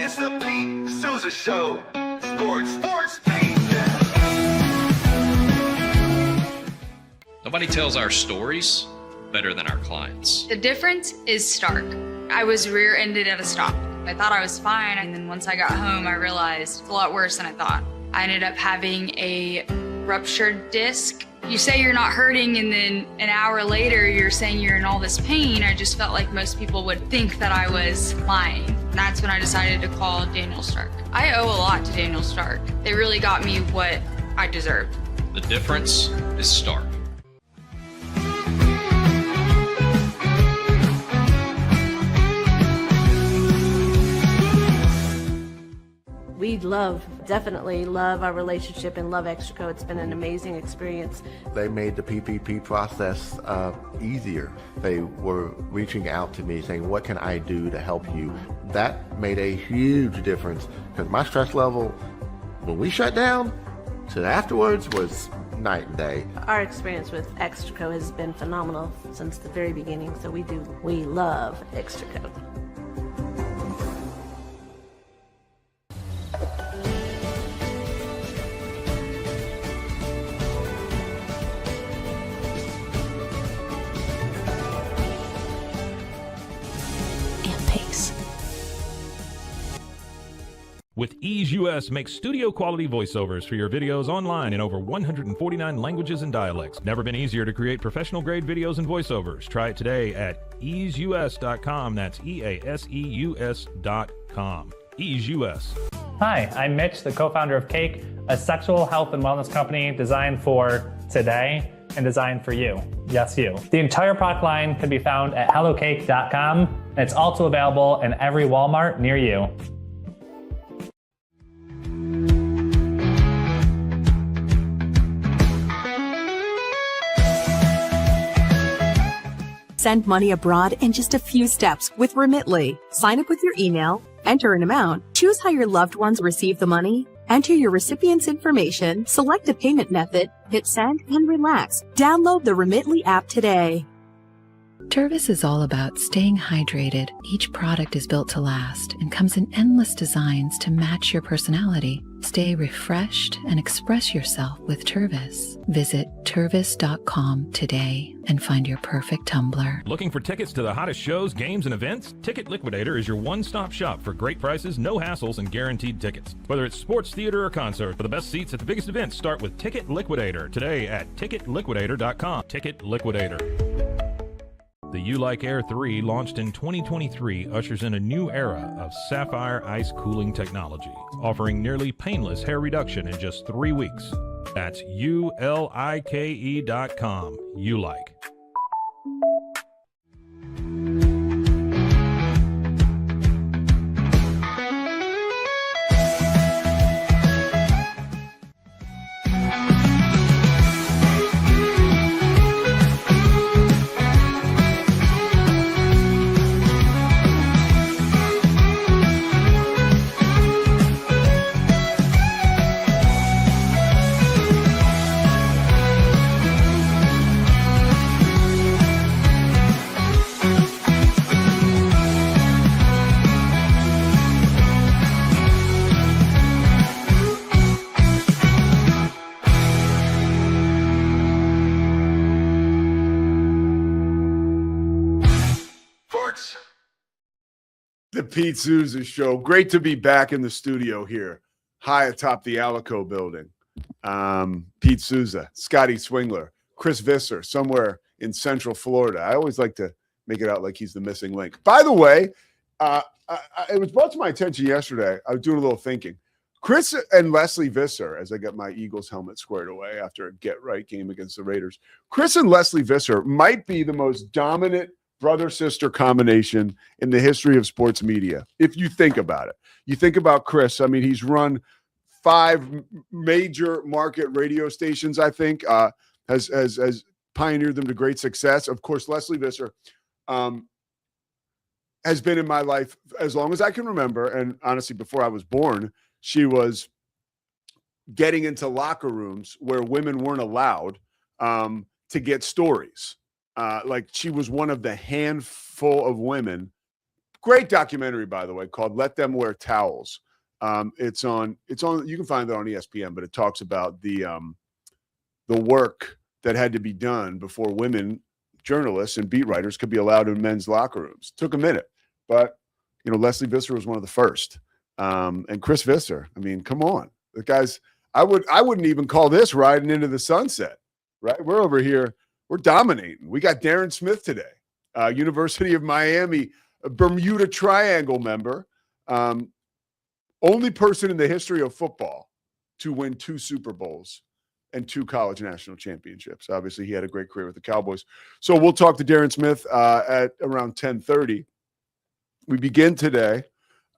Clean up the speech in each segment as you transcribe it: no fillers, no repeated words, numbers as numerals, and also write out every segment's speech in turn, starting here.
It's the Pete Sousa Show. Sports, Pete. Nobody tells our stories better than our clients. The difference is stark. I was rear-ended at a stop. I thought I was fine, and then once I got home, I realized it's a lot worse than I thought. I ended up having a ruptured disc. You say you're not hurting, and then an hour later, you're saying you're in all this pain. I just felt like most people would think that I was lying. And that's when I decided to call Daniel Stark. I owe a lot to Daniel Stark. They really got me what I deserved. The difference is stark. We definitely love our relationship and love Extraco. It's been an amazing experience. They made the PPP process easier. They were reaching out to me saying, what can I do to help you? That made a huge difference because my stress level, when we shut down, to afterwards was night and day. Our experience with Extraco has been phenomenal since the very beginning, so we love Extraco. With Ease US makes studio quality voiceovers for your videos online in over 149 languages and dialects. Never been easier to create professional grade videos and voiceovers. Try it today at easeus.com. That's EASEUS.com. Ease US. Hi, I'm Mitch, the co-founder of Cake, a sexual health and wellness company designed for today and designed for you. Yes, you. The entire product line can be found at hellocake.com, and it's also available in every Walmart near you. Send money abroad in just a few steps with Remitly. Sign up with your email, enter an amount, choose how your loved ones receive the money, enter your recipient's information, select a payment method, hit send, and relax. Download the Remitly app today. Tervis is all about staying hydrated. Each product is built to last and comes in endless designs to match your personality. Stay refreshed and express yourself with Tervis. Visit tervis.com today and find your perfect tumbler. Looking for tickets to the hottest shows, games, and events? Ticket Liquidator is your one-stop shop for great prices, no hassles, and guaranteed tickets. Whether it's sports, theater, or concert, for the best seats at the biggest events, start with Ticket Liquidator today at ticketliquidator.com. Ticket Liquidator. The U-Like Air 3, launched in 2023, ushers in a new era of sapphire ice cooling technology, offering nearly painless hair reduction in just 3 weeks. That's ulike.com. U-Like. The Pete Sousa Show. Great to be back in the studio here, high atop the Alico building. Pete Sousa, Scotty Swingler, Chris Visser, somewhere in Central Florida. I always like to make it out like he's the missing link. By the way, it was brought to my attention yesterday. I was doing a little thinking. Chris and Leslie Visser, as I got my Eagles helmet squared away after a get-right game against the Raiders, Chris and Leslie Visser might be the most dominant brother-sister combination in the history of sports media, if you think about it. You think about Chris. I mean, he's run 5 major market radio stations, I think, has pioneered them to great success. Of course, Leslie Visser has been in my life as long as I can remember, and honestly, before I was born. She was getting into locker rooms where women weren't allowed to get stories. Like she was one of the handful of women, Great documentary, by the way, called "Let Them Wear Towels." It's on. You can find it on ESPN, but it talks about the work that had to be done before women journalists and beat writers could be allowed in men's locker rooms. Took a minute, but Leslie Visser was one of the first. And Chris Visser, I mean, come on. The guys, I wouldn't even call this riding into the sunset, right? We're over here, we're dominating. We got Darrin Smith today, University of Miami, a Bermuda Triangle member, only person in the history of football to win 2 Super Bowls and 2 college national championships. Obviously, he had a great career with the Cowboys. So we'll talk to Darrin Smith at around 10:30. We begin today.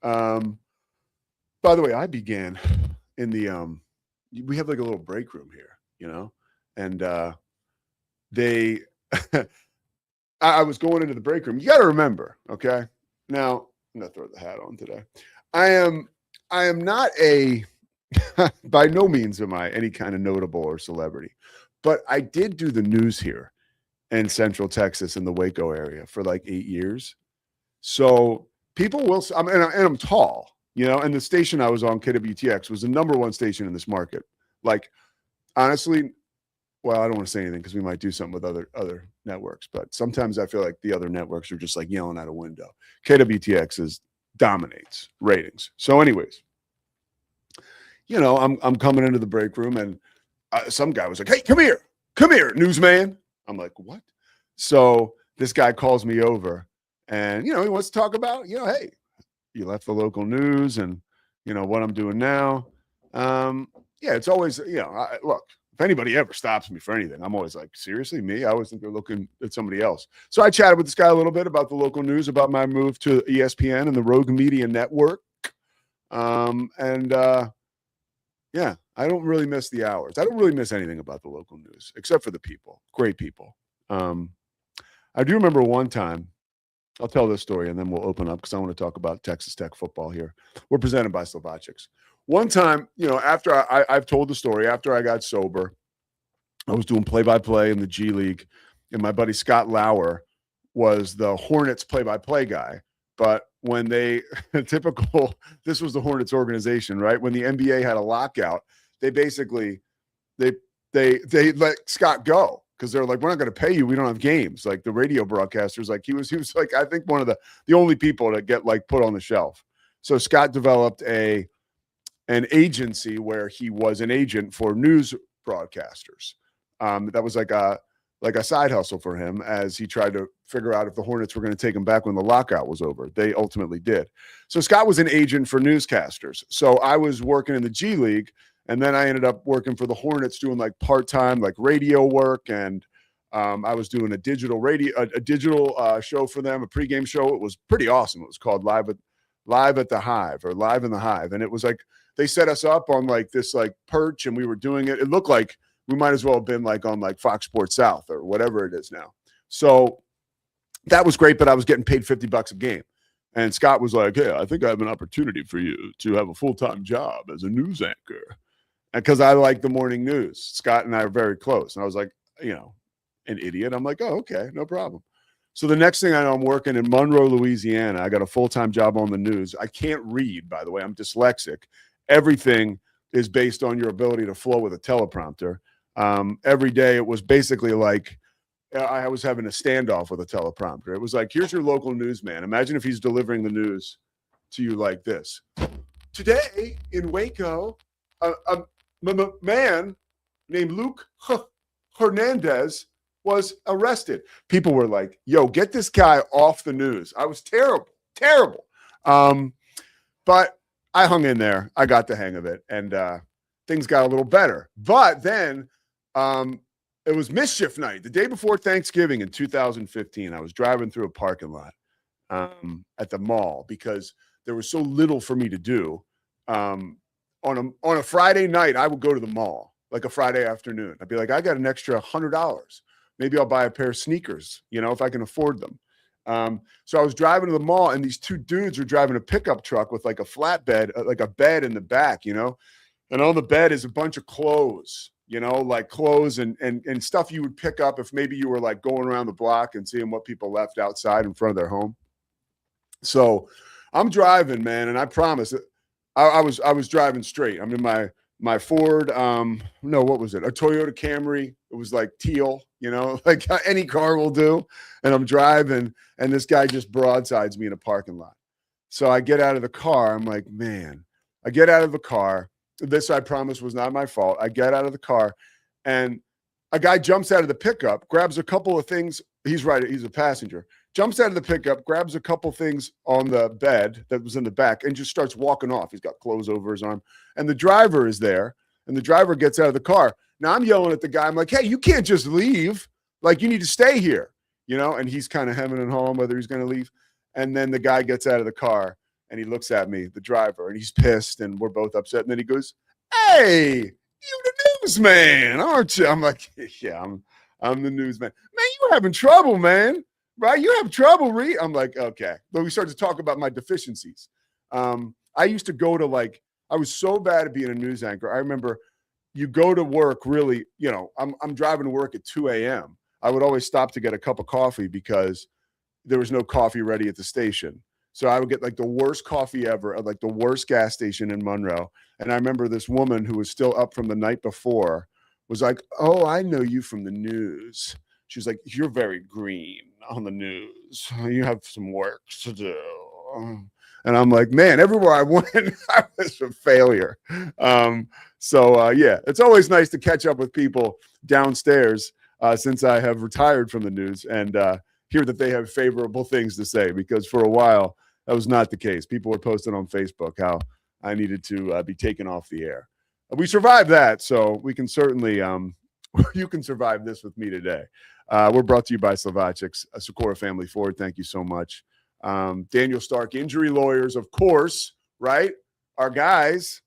By the way, I began in the we have like a little break room here, and they I was going into the break room. You got to remember, okay? Now, I'm going to throw the hat on today. I am not by no means am I any kind of notable or celebrity, but I did do the news here in Central Texas in the Waco area for like 8 years. So people will, and I'm tall, and the station I was on, KWTX, was the #1 station in this market. Like, honestly, well, I don't want to say anything because we might do something with other networks, but sometimes I feel like the other networks are just like yelling out a window. KWTX dominates ratings. So anyways, I'm coming into the break room and some guy was like, "Hey, come here, newsman." I'm like, "What?" So this guy calls me over and, he wants to talk about, hey, you left the local news and, what I'm doing now. Yeah, it's always, look, if anybody ever stops me for anything, I'm always like, seriously, me? I always think they're looking at somebody else. So I chatted with this guy a little bit about the local news, about my move to ESPN and the Rogue Media Network. Yeah, I don't really miss the hours. I don't really miss anything about the local news, except for the people. Great people. I do remember one time, I'll tell this story and then we'll open up because I want to talk about Texas Tech football here. We're presented by Slovakics. One time, after I've told the story, after I got sober, I was doing play-by-play in the G League, and my buddy Scott Lauer was the Hornets play-by-play guy. But when this was the Hornets organization, right? When the NBA had a lockout, they basically, they let Scott go because they're like, we're not going to pay you. We don't have games. Like the radio broadcasters, like he was like, I think one of the only people to get like put on the shelf. So Scott developed an agency where he was an agent for news broadcasters. That was like a side hustle for him as he tried to figure out if the Hornets were going to take him back when the lockout was over. They ultimately did. So Scott was an agent for newscasters. So I was working in the G League, and then I ended up working for the Hornets doing like part-time like radio work, and I was doing a digital show for them, a pregame show. It was pretty awesome. It was called Live at the Hive or Live in the Hive, and it was like they set us up on like this like perch, and we were doing it. It looked like we might as well have been like on like Fox Sports South or whatever it is now. So that was great, but I was getting paid $50 a game. And Scott was like, "Hey, I think I have an opportunity for you to have a full-time job as a news anchor." And because I like the morning news, Scott and I are very close. And I was like, an idiot. I'm like, "Oh, okay, no problem." So the next thing I know, I'm working in Monroe, Louisiana. I got a full-time job on the news. I can't read, by the way. I'm dyslexic. Everything is based on your ability to flow with a teleprompter. Every day it was basically like I was having a standoff with a teleprompter. It was like, here's your local newsman. Imagine if he's delivering the news to you like this. Today in Waco, a man named Luke Hernandez was arrested. People were like, "Yo, get this guy off the news." I was terrible. But I hung in there. I got the hang of it, and things got a little better. But then it was mischief night, the day before Thanksgiving in 2015. I was driving through a parking lot at the mall because there was so little for me to do. On a Friday night, I would go to the mall, like a Friday afternoon. I'd be like, I got an extra $100. Maybe I'll buy a pair of sneakers, if I can afford them. So I was driving to the mall, and these two dudes were driving a pickup truck with like a flatbed, like a bed in the back, and on the bed is a bunch of clothes, like clothes and stuff you would pick up if maybe you were like going around the block and seeing what people left outside in front of their home. So I'm driving, man, and I promise I was driving straight. I'm in my Ford, no, what was it? A Toyota Camry. It was like teal, like any car will do. And I'm driving, and this guy just broadsides me in a parking lot. So I get out of the car. I'm like, man, I get out of the car. This, I promise, was not my fault. I get out of the car, and a guy jumps out of the pickup, grabs a couple of things. He's a passenger. Jumps out of the pickup, grabs a couple things on the bed that was in the back, and just starts walking off. He's got clothes over his arm. And the driver is there, and the driver gets out of the car. Now I'm yelling at the guy. I'm like, hey, you can't just leave. Like, you need to stay here, and he's kind of hemming and hawing whether he's going to leave. And then the guy gets out of the car, and he looks at me, the driver, and he's pissed, and we're both upset. And then he goes, hey, you the newsman, aren't you? I'm like, yeah, I'm the newsman. Man, you having trouble, man. Right? You have trouble, Reed. I'm like, okay. But we started to talk about my deficiencies. I used to go to I was so bad at being a news anchor. I remember you go to work really, I'm driving to work at 2 a.m. I would always stop to get a cup of coffee because there was no coffee ready at the station. So I would get the worst coffee ever at the worst gas station in Monroe. And I remember this woman who was still up from the night before was like, oh, I know you from the news. She's like, you're very green on the news. You have some work to do. And I'm like, man, everywhere I went, I was a failure. Yeah, it's always nice to catch up with people downstairs since I have retired from the news and hear that they have favorable things to say, because for a while, that was not the case. People were posting on Facebook how I needed to be taken off the air. We survived that, so we can certainly you can survive this with me today. We're brought to you by Slovacek's Sikora Family Ford. Thank you so much. Daniel Stark, injury lawyers, of course, right? Our guys.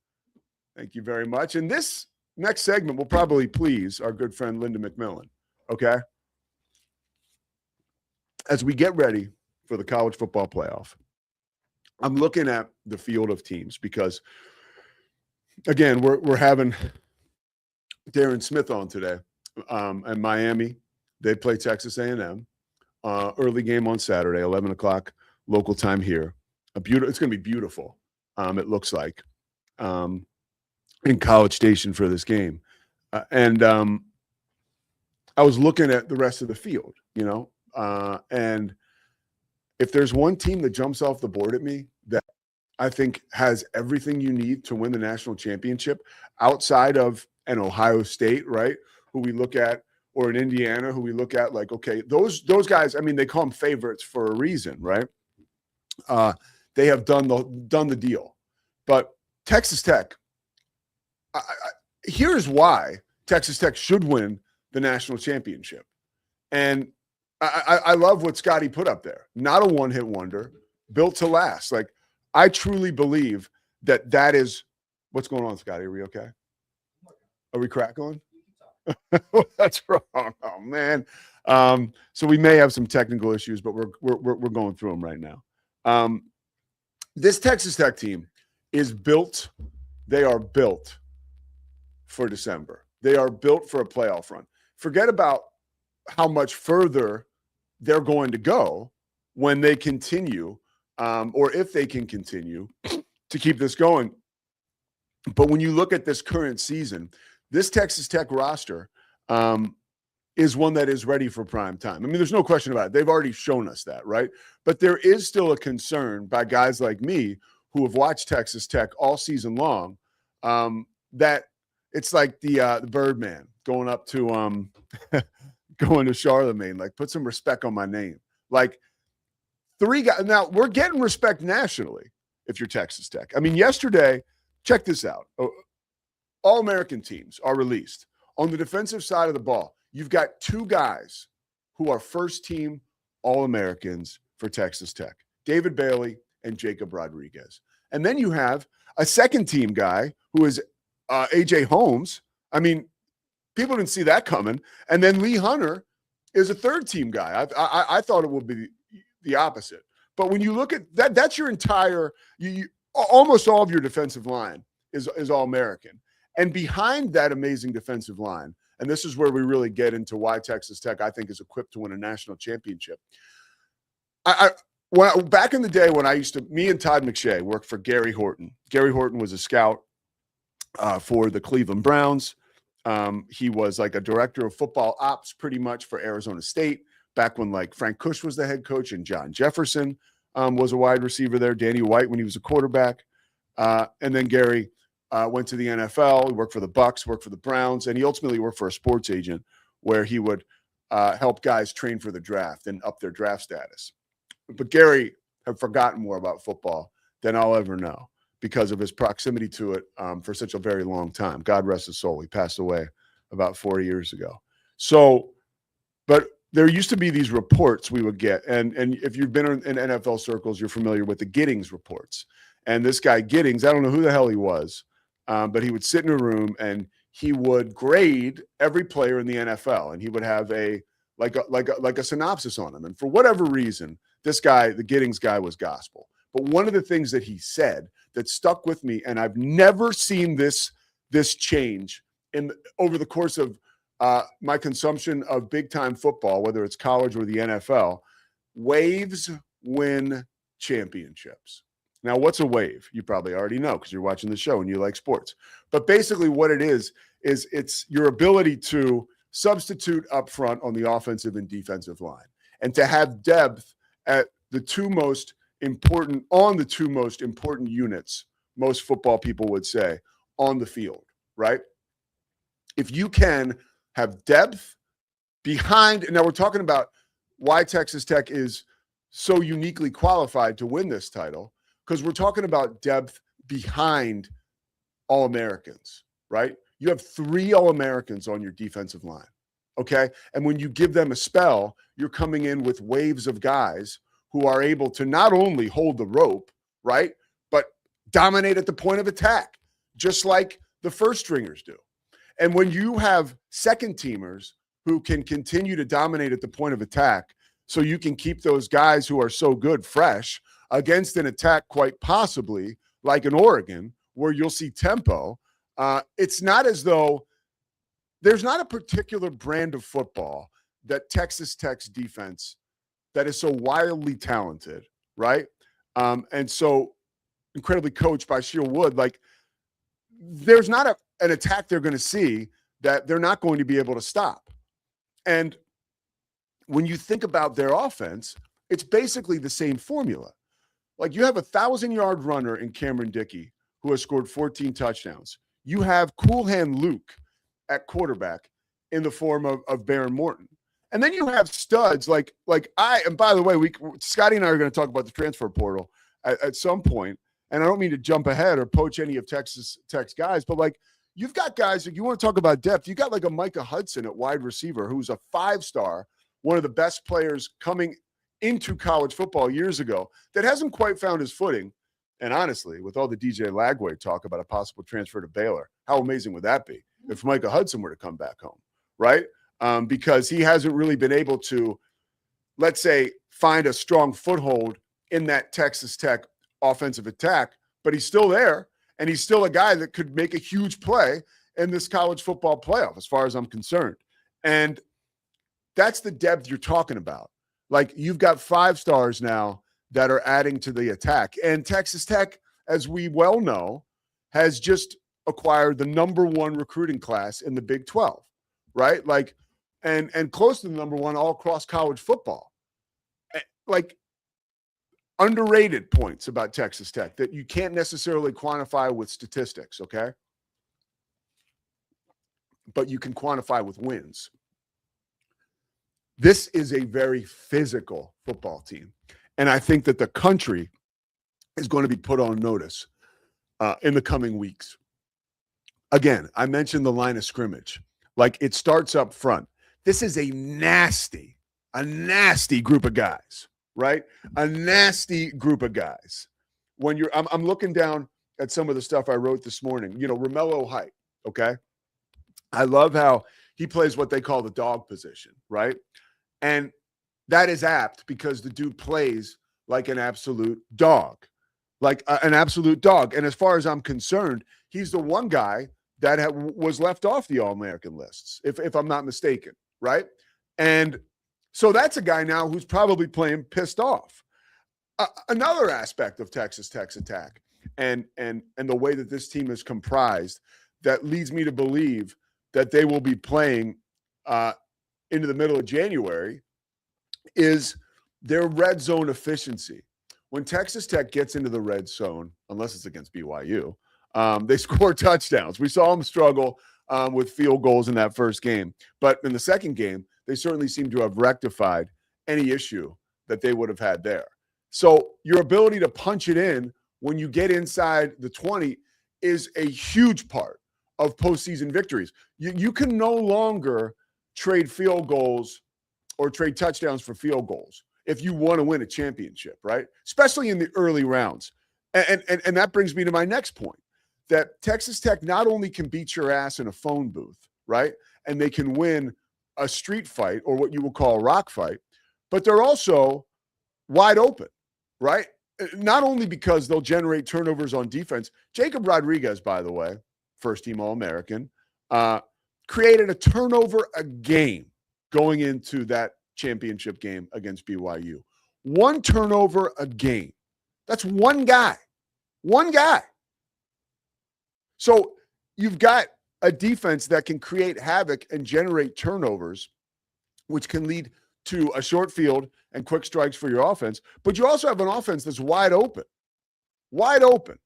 Thank you very much. And this next segment will probably please our good friend Linda McMillan, okay? As we get ready for the college football playoff, I'm looking at the field of teams because, again, we're having Darrin Smith on today, and Miami. They play Texas A&M. Early game on Saturday, 11 o'clock local time here. It's going to be beautiful, it looks like, in College Station for this game. And I was looking at the rest of the field, and if there's one team that jumps off the board at me that I think has everything you need to win the national championship outside of an Ohio State, right, who we look at, or in Indiana, who we look at okay, those guys, I mean, they call them favorites for a reason, right? They have done the deal. But Texas Tech, here's why Texas Tech should win the national championship. And I love what Scotty put up there. Not a one-hit wonder, built to last. I truly believe that is what's going on, Scotty. Are we okay? Are we crackling? That's wrong. Oh man. So we may have some technical issues, but we're going through them right now. This Texas Tech team is built. They are built for December. They are built for a playoff run. Forget about how much further they're going to go when they continue, or if they can continue to keep this going. But when you look at this current season, this Texas Tech roster is one that is ready for prime time. I mean, there's no question about it. They've already shown us that, right? But there is still a concern by guys like me who have watched Texas Tech all season long, that it's like the Birdman going up to going to Charlemagne. Put some respect on my name. Three guys. Now we're getting respect nationally if you're Texas Tech. I mean, yesterday, check this out. All-American teams are released. On the defensive side of the ball, you've got two guys who are first-team All-Americans for Texas Tech, David Bailey and Jacob Rodriguez. And then you have a second-team guy who is A.J. Holmes. I mean, people didn't see that coming. And then Lee Hunter is a third-team guy. I thought it would be the opposite. But when you look at that, that's your entire almost all of your defensive line is All-American. And behind that amazing defensive line, and this is where we really get into why Texas Tech, I think, is equipped to win a national championship. Well, back in the day when me and Todd McShay worked for Gary Horton. Gary Horton was a scout for the Cleveland Browns. He was like a director of football ops pretty much for Arizona State back when like Frank Kush was the head coach and John Jefferson was a wide receiver there, Danny White when he was a quarterback. And then Gary went to the NFL. He worked for the Bucks, worked for the Browns, and he ultimately worked for a sports agent where he would help guys train for the draft and up their draft status. But Gary had forgotten more about football than I'll ever know because of his proximity to it for such a very long time. God rest his soul. He passed away about 4 years ago. So, but there used to be these reports we would get. And if you've been in NFL circles, you're familiar with the Giddings reports. And this guy Giddings, I don't know who the hell he was, but he would sit in a room and he would grade every player in the NFL. And he would have a synopsis on them. And for whatever reason, this guy, the Giddings guy, was gospel. But one of the things that he said that stuck with me, and I've never seen this change over the course of my consumption of big-time football, whether it's college or the NFL, waves win championships. Now, what's a wave? You probably already know because you're watching the show and you like sports. But basically what it is it's your ability to substitute up front on the offensive and defensive line and to have depth at the two most important units, most football people would say, on the field, right? If you can have depth behind, now we're talking about why Texas Tech is so uniquely qualified to win this title, because we're talking about depth behind All-Americans, right? You have 3 All-Americans on your defensive line, okay? And when you give them a spell, you're coming in with waves of guys who are able to not only hold the rope, right, but dominate at the point of attack, just like the first stringers do. And when you have second teamers who can continue to dominate at the point of attack, so you can keep those guys who are so good fresh against an attack quite possibly like in Oregon, where you'll see tempo, it's not as though there's not a particular brand of football that Texas Tech's defense that is so wildly talented, right? And so incredibly coached by Sheil Wood. Like, there's not an attack they're going to see that they're not going to be able to stop. And when you think about their offense, it's basically the same formula. Like, you have a 1,000-yard runner in Cameron Dickey who has scored 14 touchdowns. You have Cool Hand Luke at quarterback in the form of Baron Morton. And then you have studs like and by the way, Scotty and I are going to talk about the transfer portal at some point. And I don't mean to jump ahead or poach any of Texas Tech's guys, but like, you've got guys, if you want to talk about depth, you got like a Micah Hudson at wide receiver, who's a 5-star, one of the best players coming into college football years ago, that hasn't quite found his footing. And honestly, with all the DJ Lagway talk about a possible transfer to Baylor, how amazing would that be if Micah Hudson were to come back home, right? Because he hasn't really been able to, let's say, find a strong foothold in that Texas Tech offensive attack, but he's still there, and he's still a guy that could make a huge play in this college football playoff, as far as I'm concerned. And that's the depth you're talking about. Like, you've got 5 stars now that are adding to the attack. And Texas Tech, as we well know, has just acquired the #1 recruiting class in the Big 12, right? Like, and close to the #1 all across college football. Like, underrated points about Texas Tech that you can't necessarily quantify with statistics, okay? But you can quantify with wins. This is a very physical football team. And I think that the country is going to be put on notice in the coming weeks. Again, I mentioned the line of scrimmage. Like, it starts up front. This is a nasty group of guys, right? A nasty group of guys. When I'm looking down at some of the stuff I wrote this morning, Romello Height, okay? I love how he plays what they call the dog position, right? And that is apt because the dude plays like an absolute dog, an absolute dog. And as far as I'm concerned, he's the one guy that was left off the All-American lists, if I'm not mistaken, right? And so that's a guy now who's probably playing pissed off. Another aspect of Texas Tech's attack and the way that this team is comprised that leads me to believe that they will be playing into the middle of January is their red zone efficiency. When Texas Tech gets into the red zone, unless it's against BYU, they score touchdowns. We saw them struggle with field goals in that first game. But in the second game, they certainly seem to have rectified any issue that they would have had there. So your ability to punch it in when you get inside the 20 is a huge part of postseason victories. You can no longer trade field goals or trade touchdowns for field goals if you want to win a championship, right? Especially in the early rounds. And that brings me to my next point, that Texas Tech not only can beat your ass in a phone booth, right? And they can win a street fight or what you would call a rock fight, but they're also wide open, right? Not only because they'll generate turnovers on defense. Jacob Rodriguez, by the way, first-team All-American, created a turnover a game going into that championship game against BYU. One turnover a game. That's one guy. One guy. So you've got a defense that can create havoc and generate turnovers, which can lead to a short field and quick strikes for your offense. But you also have an offense that's wide open. Wide open.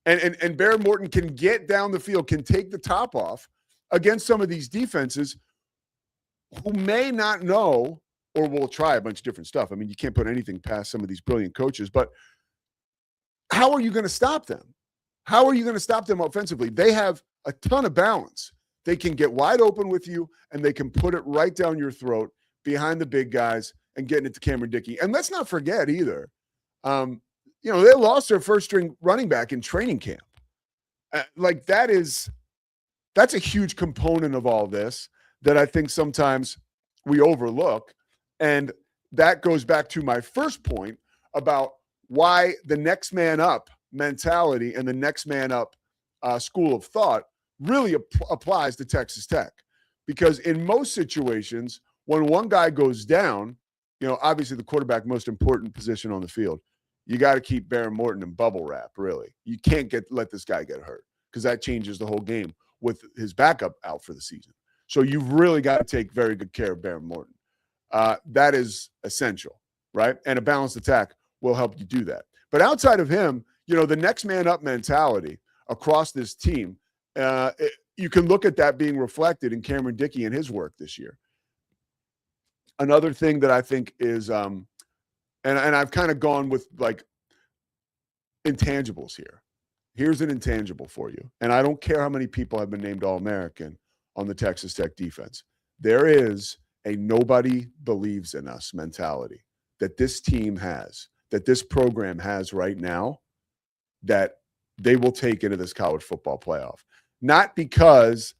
And Barron Morton can get down the field, can take the top off against some of these defenses who may not know or will try a bunch of different stuff. I mean, you can't put anything past some of these brilliant coaches, but how are you going to stop them? How are you going to stop them offensively? They have a ton of balance. They can get wide open with you, and they can put it right down your throat behind the big guys and getting it to Cameron Dickey. And let's not forget either, they lost their first-string running back in training camp. That's a huge component of all this that I think sometimes we overlook. And that goes back to my first point about why the next man up mentality and the next man up school of thought really applies to Texas Tech. Because in most situations, when one guy goes down, obviously the quarterback, most important position on the field, you got to keep Barron Morton in bubble wrap, really. You can't let this guy get hurt because that changes the whole game with his backup out for the season. So you've really got to take very good care of Barron Morton. That is essential, right? And a balanced attack will help you do that. But outside of him, the next man up mentality across this team, you can look at that being reflected in Cameron Dickey and his work this year. Another thing that I think is, and I've kind of gone with like intangibles here. Here's an intangible for you. And I don't care how many people have been named All-American on the Texas Tech defense. There is a nobody believes in us mentality that this team has, that this program has right now, that they will take into this college football playoff. Not because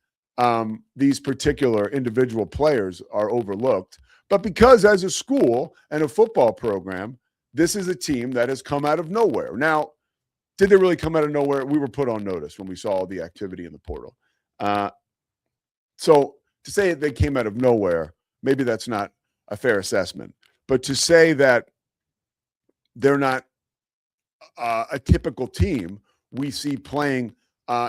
these particular individual players are overlooked, but because as a school and a football program, this is a team that has come out of nowhere. Now, did they really come out of nowhere? We were put on notice when we saw all the activity in the portal. So to say they came out of nowhere, maybe that's not a fair assessment. But to say that they're not a typical team we see playing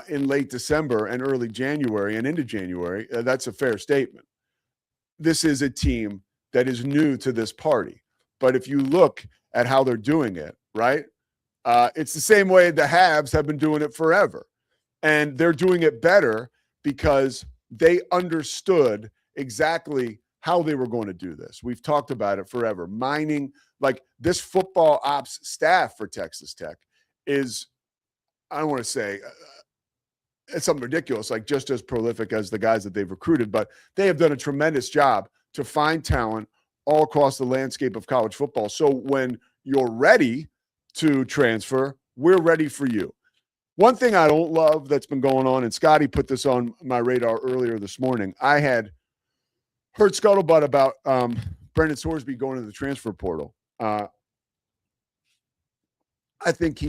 in late December and early January and into January, that's a fair statement. This is a team that is new to this party. But if you look at how they're doing it, right, it's the same way the Habs have been doing it forever. And they're doing it better because they understood exactly how they were going to do this. We've talked about it forever. Mining, like this football ops staff for Texas Tech is, I don't want to say it's something ridiculous, like just as prolific as the guys that they've recruited, but they have done a tremendous job to find talent all across the landscape of college football. So when you're ready to transfer, we're ready for you. One thing I don't love that's been going on, and Scotty put this on my radar earlier this morning, I had heard scuttlebutt about Brendan Sorsby going to the transfer portal. I think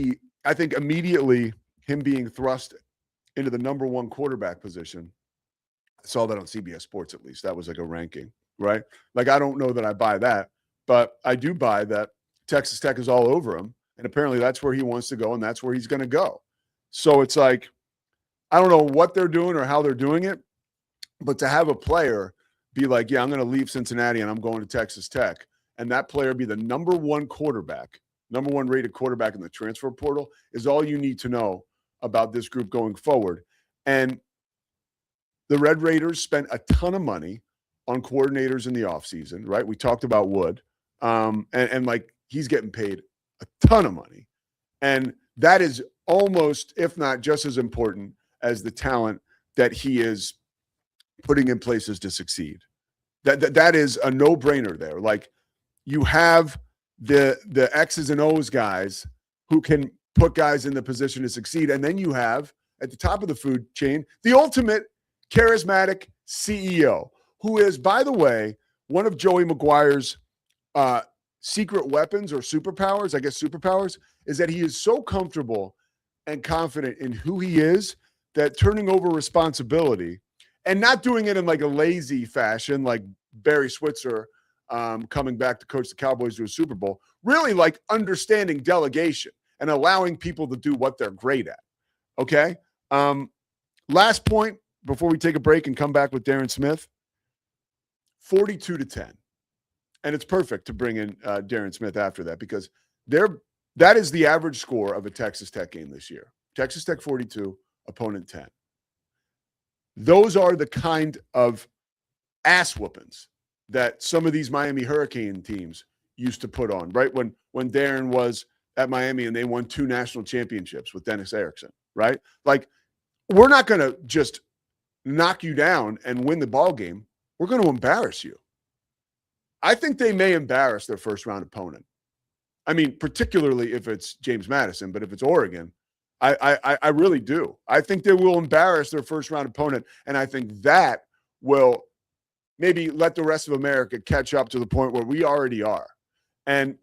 immediately him being thrust into the number one quarterback position, I saw that on CBS Sports at least. That was like a ranking, right? Like, I don't know that I buy that, but I do buy that Texas Tech is all over him. And apparently that's where he wants to go, and that's where he's going to go. So it's like, I don't know what they're doing or how they're doing it, but to have a player be like, yeah, I'm going to leave Cincinnati and I'm going to Texas Tech, and that player be the number one rated quarterback in the transfer portal is all you need to know about this group going forward. And the Red Raiders spent a ton of money on coordinators in the offseason, right? We talked about Wood. And like, he's getting paid a ton of money. And that is almost, if not just as important as the talent that he is putting in places to succeed. That is a no-brainer there. Like, you have the X's and O's guys who can put guys in the position to succeed. And then you have, at the top of the food chain, the ultimate charismatic CEO, who is, by the way, one of Joey Maguire's secret weapons or superpowers, I guess superpowers, is that he is so comfortable and confident in who he is that turning over responsibility and not doing it in like a lazy fashion, like Barry Switzer coming back to coach the Cowboys to a Super Bowl, really like understanding delegation and allowing people to do what they're great at. Okay. Last point before we take a break and come back with Darrin Smith, 42-10. And it's perfect to bring in Darrin Smith after that, because that is the average score of a Texas Tech game this year. Texas Tech 42, opponent 10. Those are the kind of ass whoopings that some of these Miami Hurricane teams used to put on, right? When Darrin was at Miami and they won 2 national championships with Dennis Erickson, right? Like, we're not going to just knock you down and win the ball game. We're going to embarrass you. I think they may embarrass their first round opponent. I mean, particularly if it's James Madison, but if it's Oregon, I really do. I think they will embarrass their first round opponent, and I think that will maybe let the rest of America catch up to the point where we already are. And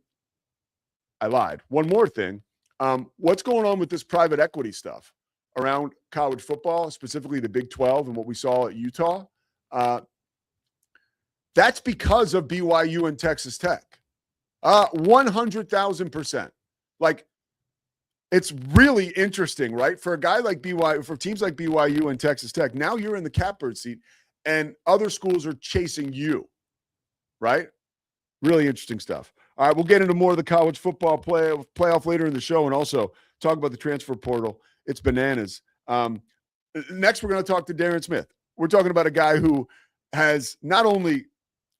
I lied. One more thing. What's going on with this private equity stuff around college football, specifically the Big 12 and what we saw at Utah? That's because of BYU and Texas Tech. 100,000%. Like, it's really interesting, right? For a guy like BYU, for teams like BYU and Texas Tech, now you're in the catbird seat and other schools are chasing you, right? Really interesting stuff. All right, we'll get into more of the college football playoff later in the show, and also talk about the transfer portal. It's bananas. Next, we're going to talk to Darrin Smith. We're talking about a guy who has not only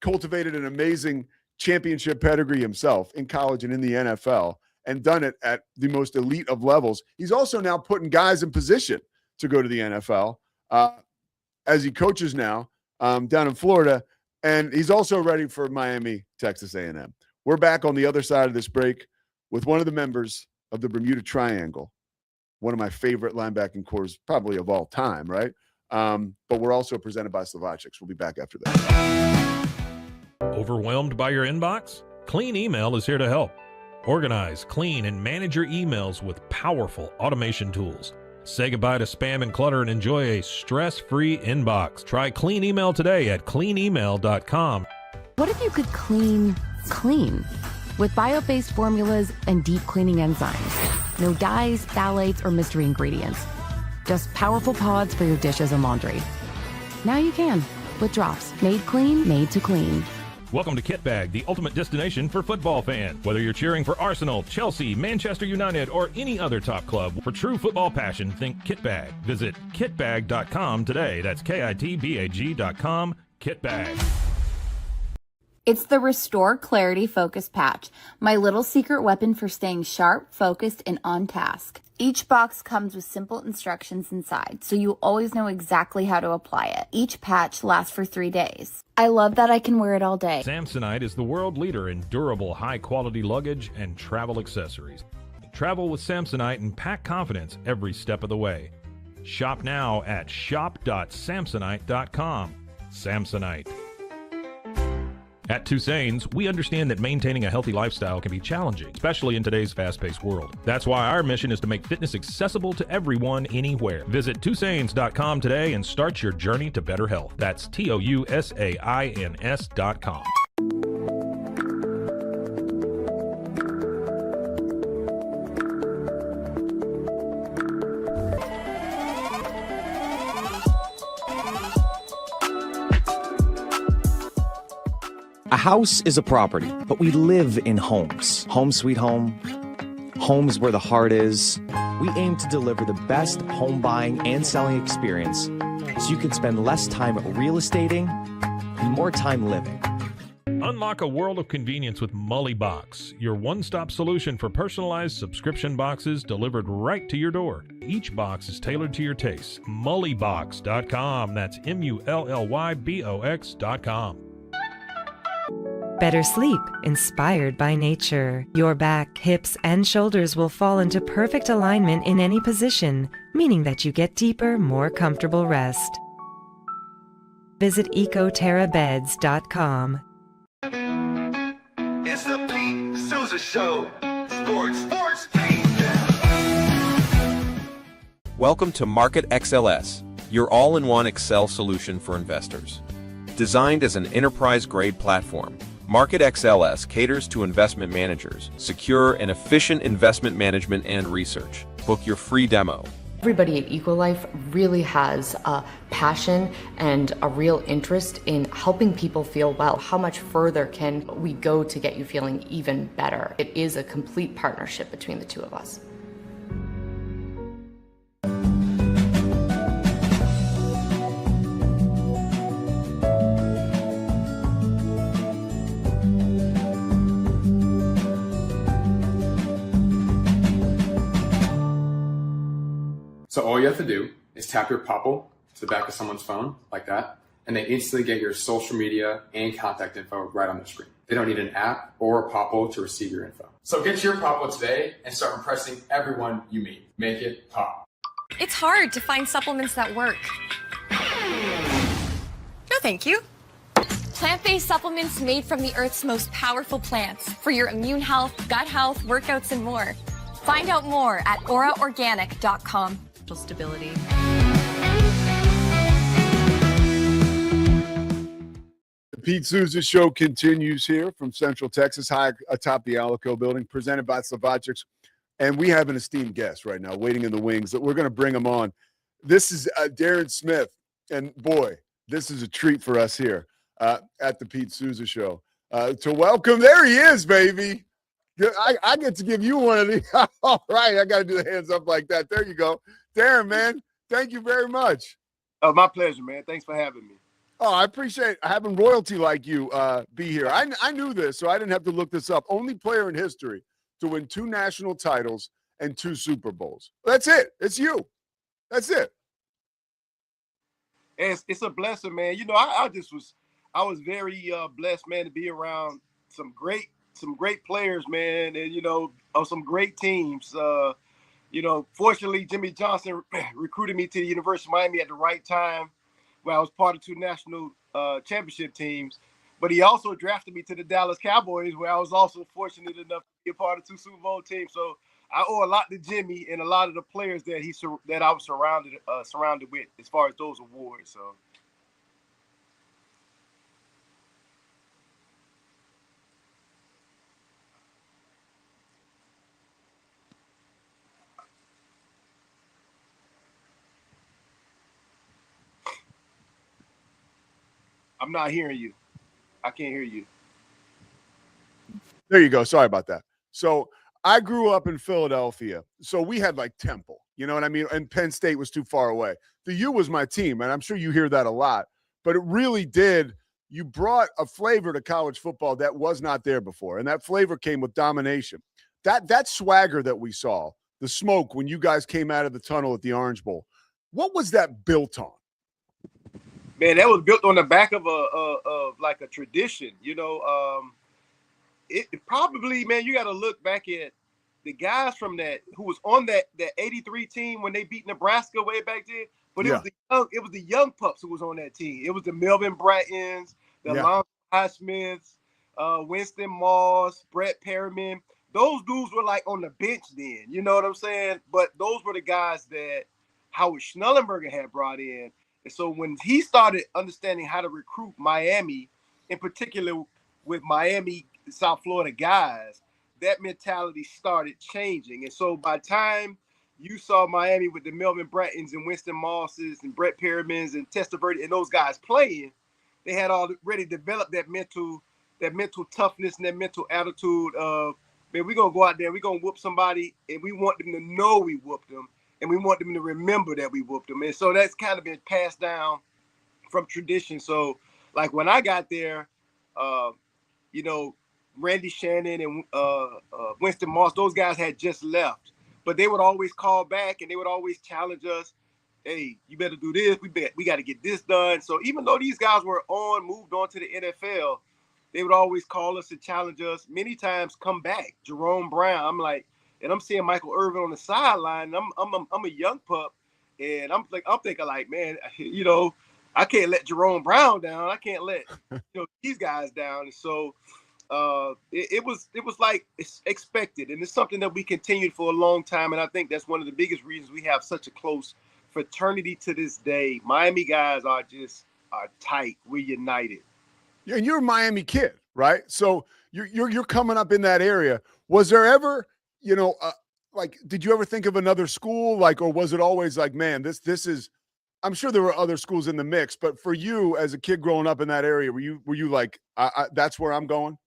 cultivated an amazing championship pedigree himself in college and in the NFL, and done it at the most elite of levels. He's also now putting guys in position to go to the NFL as he coaches now down in Florida, and he's also ready for Miami, Texas A&M. We're back on the other side of this break with one of the members of the Bermuda Triangle, one of my favorite linebacking corps probably of all time, right? But we're also presented by Slovakics. We'll be back after that. Overwhelmed by your inbox? Clean Email is here to help. Organize, clean, and manage your emails with powerful automation tools. Say goodbye to spam and clutter and enjoy a stress-free inbox. Try Clean Email today at cleanemail.com. What if you could clean clean? With bio-based formulas and deep cleaning enzymes. No dyes, phthalates, or mystery ingredients. Just powerful pods for your dishes and laundry. Now you can, with drops made clean, made to clean. Welcome to Kit Bag, the ultimate destination for football fans. Whether you're cheering for Arsenal, Chelsea, Manchester United, or any other top club, for true football passion, think Kit Bag. Visit kitbag.com today. That's kitbag.com. Kit Bag. It's the Restore Clarity Focus Patch, my little secret weapon for staying sharp, focused, and on task. Each box comes with simple instructions inside, so you always know exactly how to apply it. Each patch lasts for 3 days. I love that I can wear it all day. Samsonite is the world leader in durable, high-quality luggage and travel accessories. Travel with Samsonite and pack confidence every step of the way. Shop now at shop.samsonite.com. Samsonite. At Tusane's, we understand that maintaining a healthy lifestyle can be challenging, especially in today's fast-paced world. That's why our mission is to make fitness accessible to everyone, anywhere. Visit Tusanes.com today and start your journey to better health. That's TOUSAINS.com. house is a property, but we live in homes. Home sweet home. Homes where the heart is. We aim to deliver the best home buying and selling experience so you can spend less time real estating and more time living. Unlock a world of convenience with Mully Box, your one-stop solution for personalized subscription boxes delivered right to your door. Each box is tailored to your tastes. Mullybox.com. That's MULLYBOX.com. Better sleep, inspired by nature. Your back, hips, and shoulders will fall into perfect alignment in any position, meaning that you get deeper, more comfortable rest. Visit ecoterrabeds.com. It's the Pete Sousa Show. Sports. Welcome to Market XLS, your all-in-one Excel solution for investors. Designed as an enterprise-grade platform, Market XLS caters to investment managers, secure and efficient investment management and research. Book your free demo. Everybody at Equilife really has a passion and a real interest in helping people feel well. How much further can we go to get you feeling even better? It is a complete partnership between the two of us. So all you have to do is tap your Popple to the back of someone's phone, like that, and they instantly get your social media and contact info right on their screen. They don't need an app or a Popple to receive your info. So get your Popple today and start impressing everyone you meet. Make it pop. It's hard to find supplements that work. No, thank you. Plant-based supplements made from the Earth's most powerful plants for your immune health, gut health, workouts, and more. Find out more at auraorganic.com. Stability. The Pete Sousa Show continues here from Central Texas, high atop the Alico building, presented by Slovakics. And we have an esteemed guest right now waiting in the wings that we're going to bring him on. This is Darrin Smith. And boy, this is a treat for us here at the Pete Sousa Show. To welcome, there he is, baby. I get to give you one of these. All right, I got to do the hands up like that. There you go. Darrin, man, thank you very much. Oh, my pleasure, man. Thanks for having me. Oh, I appreciate having royalty like you be here. I knew this, so I didn't have to look this up. Only player in history to win 2 national titles and 2 Super Bowls. That's it. It's you. That's it. It's a blessing, man. You know, I was very blessed, man, to be around some great players, man, and of some great teams. Fortunately, Jimmy Johnson recruited me to the University of Miami at the right time, where I was part of 2 national championship teams. But he also drafted me to the Dallas Cowboys, where I was also fortunate enough to be a part of 2 Super Bowl teams. So I owe a lot to Jimmy and a lot of the players that I was surrounded with as far as those awards. So. I'm not hearing you. I can't hear you. There you go. Sorry about that. So I grew up in Philadelphia. So we had like Temple, you know what I mean? And Penn State was too far away. The U was my team, and I'm sure you hear that a lot. But it really did. You brought a flavor to college football that was not there before. And that flavor came with domination. That swagger that we saw, the smoke when you guys came out of the tunnel at the Orange Bowl, what was that built on? Man, that was built on the back of like a tradition, It probably, man, you got to look back at the guys from who was on that 83 team when they beat Nebraska way back then. But it was the young pups who was on that team. It was the Melvin Brattons, the Alonzo Highsmiths, Winston Moss, Brett Perriman. Those dudes were like on the bench then, you know what I'm saying? But those were the guys that Howard Schnellenberger had brought in. And so when he started understanding how to recruit Miami, in particular with Miami, South Florida guys, that mentality started changing. And so by the time you saw Miami with the Melvin Brattons and Winston Mosses and Brett Perrimans and Testaverde and those guys playing, they had already developed that mental that mental toughness and that mental attitude of, man, we're going to go out there, we're going to whoop somebody, and we want them to know we whooped them, and we want them to remember that we whooped them. And so that's kind of been passed down from tradition. So, like, when I got there, you know, Randy Shannon and Winston Moss, those guys had just left. But they would always call back, and they would always challenge us. Hey, you better do this. We got to get this done. So even though these guys were moved on to the NFL, they would always call us and challenge us. Many times, come back. Jerome Brown. I'm like, and I'm seeing Michael Irvin on the sideline. I'm a young pup, and I'm thinking like, man, you know, I can't let Jerome Brown down. I can't let these guys down. And so it was like it's expected, and it's something that we continued for a long time. And I think that's one of the biggest reasons we have such a close fraternity to this day. Miami guys are tight. We're united. Yeah, and you're a Miami kid, right? So you're coming up in that area. Was there ever, like, did you ever think of another school, like, or was it always like, man, this is? I'm sure there were other schools in the mix, but for you as a kid growing up in that area, were you like, that's where I'm going?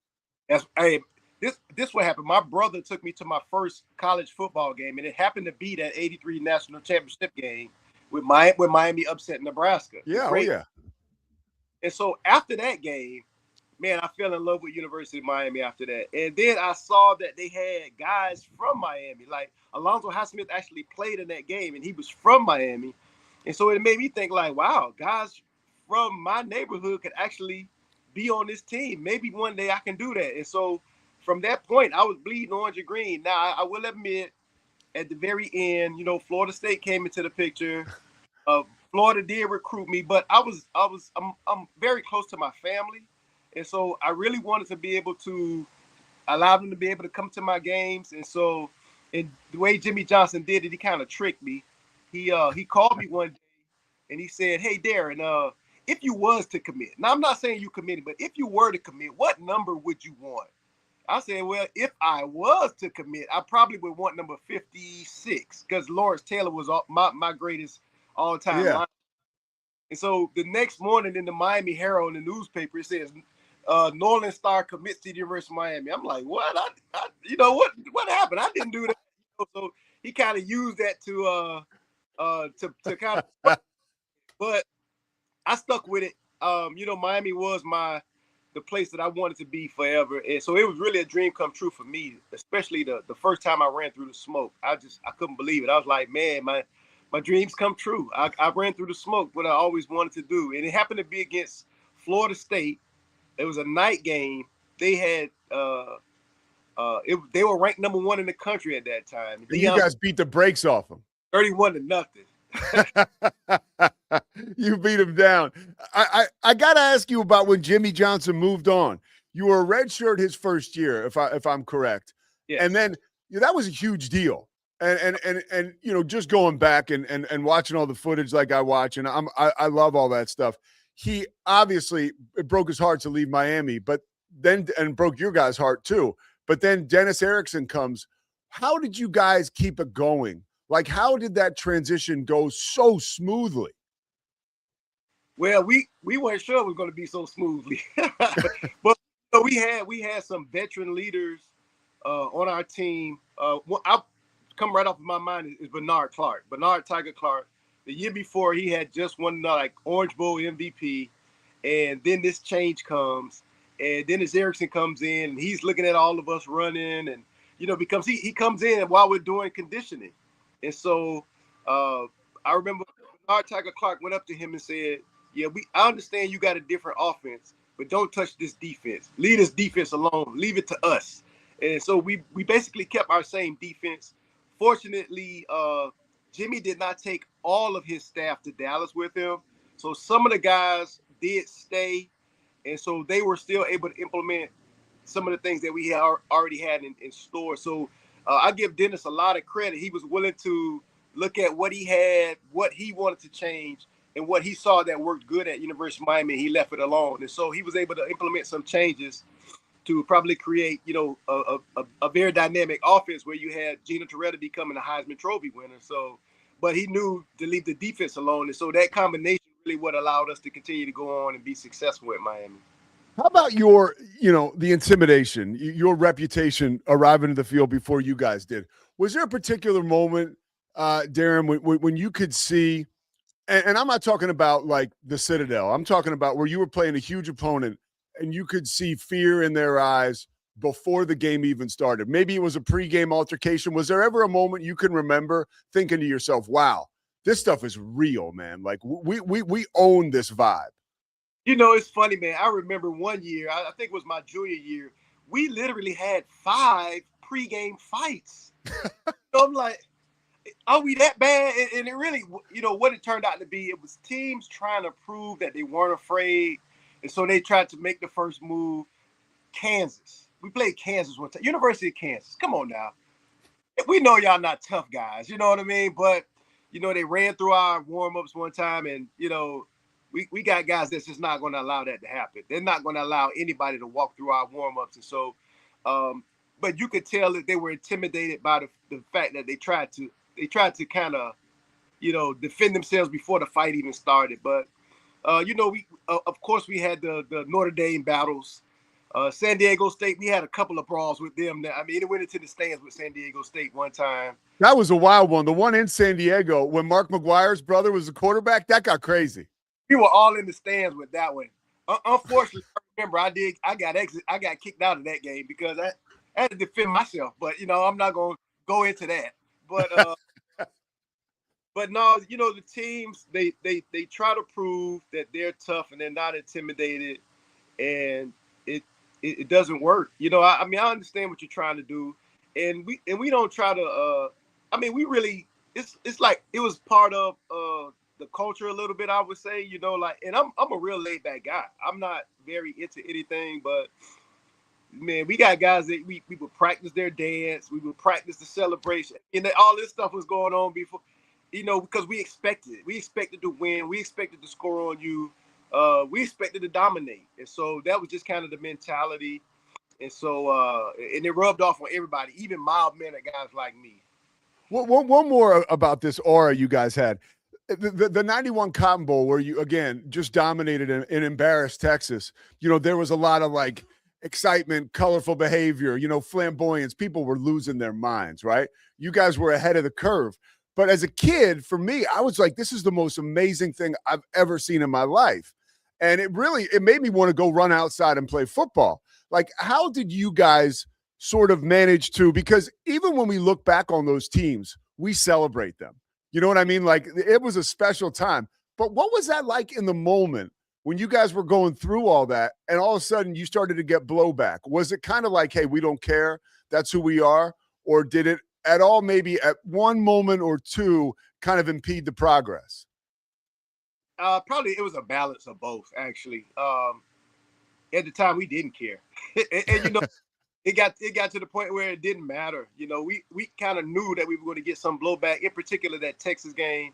This what happened. My brother took me to my first college football game, and it happened to be that '83 national championship game with Miami upset Nebraska. Yeah, oh yeah. And so after that game, man, I fell in love with University of Miami after that. And then I saw that they had guys from Miami, like Alonzo Highsmith actually played in that game, and he was from Miami. And so it made me think like, wow, guys from my neighborhood could actually be on this team. Maybe one day I can do that. And so from that point, I was bleeding orange and green. Now, I will admit, at the very end, Florida State came into the picture. Florida did recruit me, but I'm very close to my family. And so I really wanted to be able to allow them to be able to come to my games. And so the way Jimmy Johnson did it, he kind of tricked me. He called me one day and he said, "Hey, Darrin, if you was to commit," now I'm not saying you committed, but if you were to commit, what number would you want? I said, well, if I was to commit, I probably would want number 56 because Lawrence Taylor was my greatest all-time line. And so the next morning in the Miami Herald in the newspaper, it says, Norland Star commits to the University of Miami. I'm like, what? What happened? I didn't do that. So he kind of used that to kind of, but I stuck with it. Miami was the place that I wanted to be forever. And so it was really a dream come true for me, especially the first time I ran through the smoke. I couldn't believe it. I was like, man, my dreams come true. I ran through the smoke, what I always wanted to do. And it happened to be against Florida State. It was a night game. They had they were ranked number 1 in the country at that time. And you guys beat the brakes off them. 31-0. You beat him down. I got to ask you about when Jimmy Johnson moved on. You were a redshirt his first year, if I'm correct. Yes. And then that was a huge deal. And just going back and watching all the footage like I watch, and I love all that stuff. He obviously, it broke his heart to leave Miami, but then, and broke your guys' heart too. But then Dennis Erickson comes. How did you guys keep it going? Like, how did that transition go so smoothly? Well, we weren't sure it was going to be so smoothly, but we had some veteran leaders on our team. I'll come right off of my mind is Bernard Tiger Clark. The year before, he had just won like Orange Bowl MVP, and then this change comes, and Dennis Erickson comes in, and he's looking at all of us running, and because he comes in while we're doing conditioning. And so I remember Bernard Tiger Clark went up to him and said, yeah, I understand you got a different offense, but don't touch this defense. Leave this defense alone. Leave it to us. And so we basically kept our same defense. Fortunately, Jimmy did not take all of his staff to Dallas with him. So some of the guys did stay. And so they were still able to implement some of the things that we had already had in store. So I give Dennis a lot of credit. He was willing to look at what he had, what he wanted to change, and what he saw that worked good at University of Miami. He left it alone. And so he was able to implement some changes to probably create, a very dynamic offense where you had Gina Toretta becoming a Heisman Trophy winner. So, but he knew to leave the defense alone. And so that combination really what allowed us to continue to go on and be successful at Miami. How about your, the intimidation, your reputation arriving to the field before you guys did? Was there a particular moment, Darrin, when you could see, and I'm not talking about like the Citadel, I'm talking about where you were playing a huge opponent and you could see fear in their eyes before the game even started? Maybe it was a pregame altercation. Was there ever a moment you can remember thinking to yourself, wow, this stuff is real, man? Like we own this vibe. It's funny, man. I remember one year, I think it was my junior year, we literally had 5 pregame fights. I'm like, are we that bad? And it really, what it turned out to be, it was teams trying to prove that they weren't afraid. And so they tried to make the first move. Kansas. We played Kansas one time. University of Kansas. Come on now. We know y'all not tough guys. You know what I mean? But, they ran through our warm-ups one time and, we got guys that's just not going to allow that to happen. They're not going to allow anybody to walk through our warm-ups. And so, but you could tell that they were intimidated by the fact that they tried to kind of, defend themselves before the fight even started. But, we of course we had the Notre Dame battles. San Diego State, we had a couple of brawls with them. I mean, it went into the stands with San Diego State one time. That was a wild one. The one in San Diego when Mark McGuire's brother was the quarterback, that got crazy. We were all in the stands with that one. Unfortunately, I remember I got kicked out of that game because I had to defend myself. But I'm not gonna go into that. But but no, the teams they try to prove that they're tough and they're not intimidated, and it doesn't work. I mean, I understand what you're trying to do, and we don't try to. I mean, we really it's like it was part of the culture a little bit, I would say, and I'm a real laid back guy. I'm not very into anything, but man, we got guys that we would practice their dance, we would practice the celebration, and all this stuff was going on before, because we expected it. We expected to win, we expected to score on you, we expected to dominate, and so that was just kind of the mentality, and so and it rubbed off on everybody, even mild-mannered guys like me. One more about this aura you guys had. The 91 Cotton Bowl, where you, again, just dominated and embarrassed Texas, there was a lot of like excitement, colorful behavior, flamboyance. People were losing their minds, right? You guys were ahead of the curve. But as a kid, for me, I was like, this is the most amazing thing I've ever seen in my life. And it made me want to go run outside and play football. Like, how did you guys sort of manage to, because even when we look back on those teams, we celebrate them. You know what I mean? Like, it was a special time. But what was that like in the moment when you guys were going through all that and all of a sudden you started to get blowback? Was it kind of like, hey, we don't care, that's who we are? Or did it at all, maybe at one moment or two, kind of impede the progress? Probably it was a balance of both, actually. At the time, we didn't care. and it got to the point where it didn't matter. We kind of knew that we were going to get some blowback, in particular that Texas game.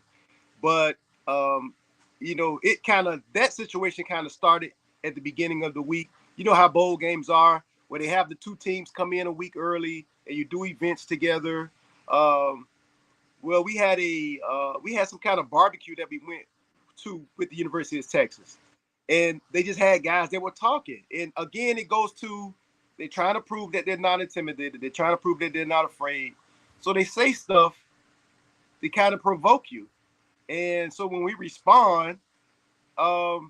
But, that situation kind of started at the beginning of the week. You know how bowl games are, where they have the two teams come in a week early and you do events together. Well, we had some kind of barbecue that we went to with the University of Texas. And they just had guys that were talking. And again, it goes to, they're trying to prove that they're not intimidated. They're trying to prove that they're not afraid. So they say stuff to kind of provoke you. And so when we respond on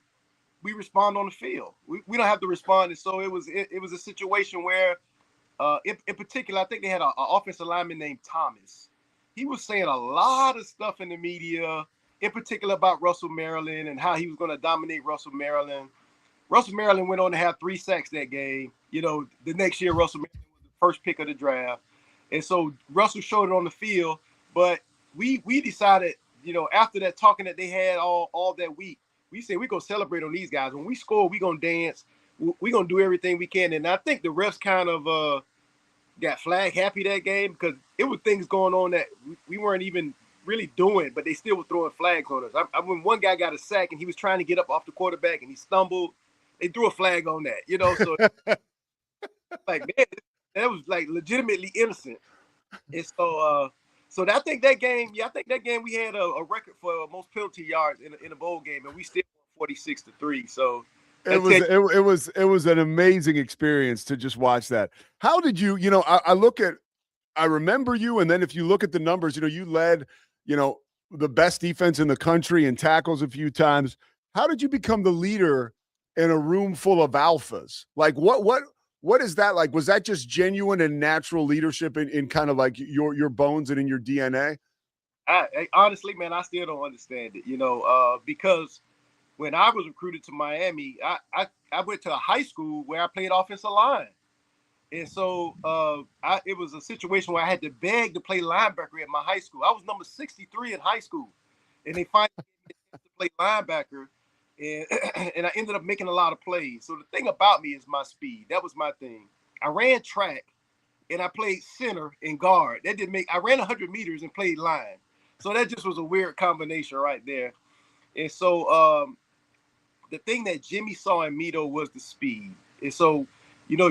the field. We don't have to respond. And so it was a situation where, in particular, I think they had an offensive lineman named Thomas. He was saying a lot of stuff in the media, in particular about Russell Maryland and how he was going to dominate Russell Maryland. Russell Maryland went on to have 3 sacks that game. The next year, Russell Maryland was the first pick of the draft. And so Russell showed it on the field. But we decided, after that talking that they had all that week, we said we're going to celebrate on these guys. When we score, we're going to dance. We're going to do everything we can. And I think the refs kind of got flag happy that game because it was things going on that we weren't even really doing, but they still were throwing flags on us. When one guy got a sack and he was trying to get up off the quarterback and he stumbled, they threw a flag on that, so like, man, that was like legitimately innocent. And so I think that game we had a record for most penalty yards in a bowl game, and we still won 46-3. So It was an amazing experience to just watch that. How did you, I remember you, and then if you look at the numbers, you led, the best defense in the country in tackles a few times. How did you become the leader in a room full of alphas? Like what is that like? Was that just genuine and natural leadership in kind of like your bones and in your DNA? I honestly, man, I still don't understand it, because when I was recruited to Miami, I went to a high school where I played offensive line. And so it was a situation where I had to beg to play linebacker at my high school. I was number 63 in high school. And they finally gave me to play linebacker. And I ended up making a lot of plays. So the thing about me is my speed. That was my thing. I ran track and I played center and guard. I ran 100 meters and played line. So that just was a weird combination right there. And so the thing that Jimmy saw in me, though, was the speed. And so,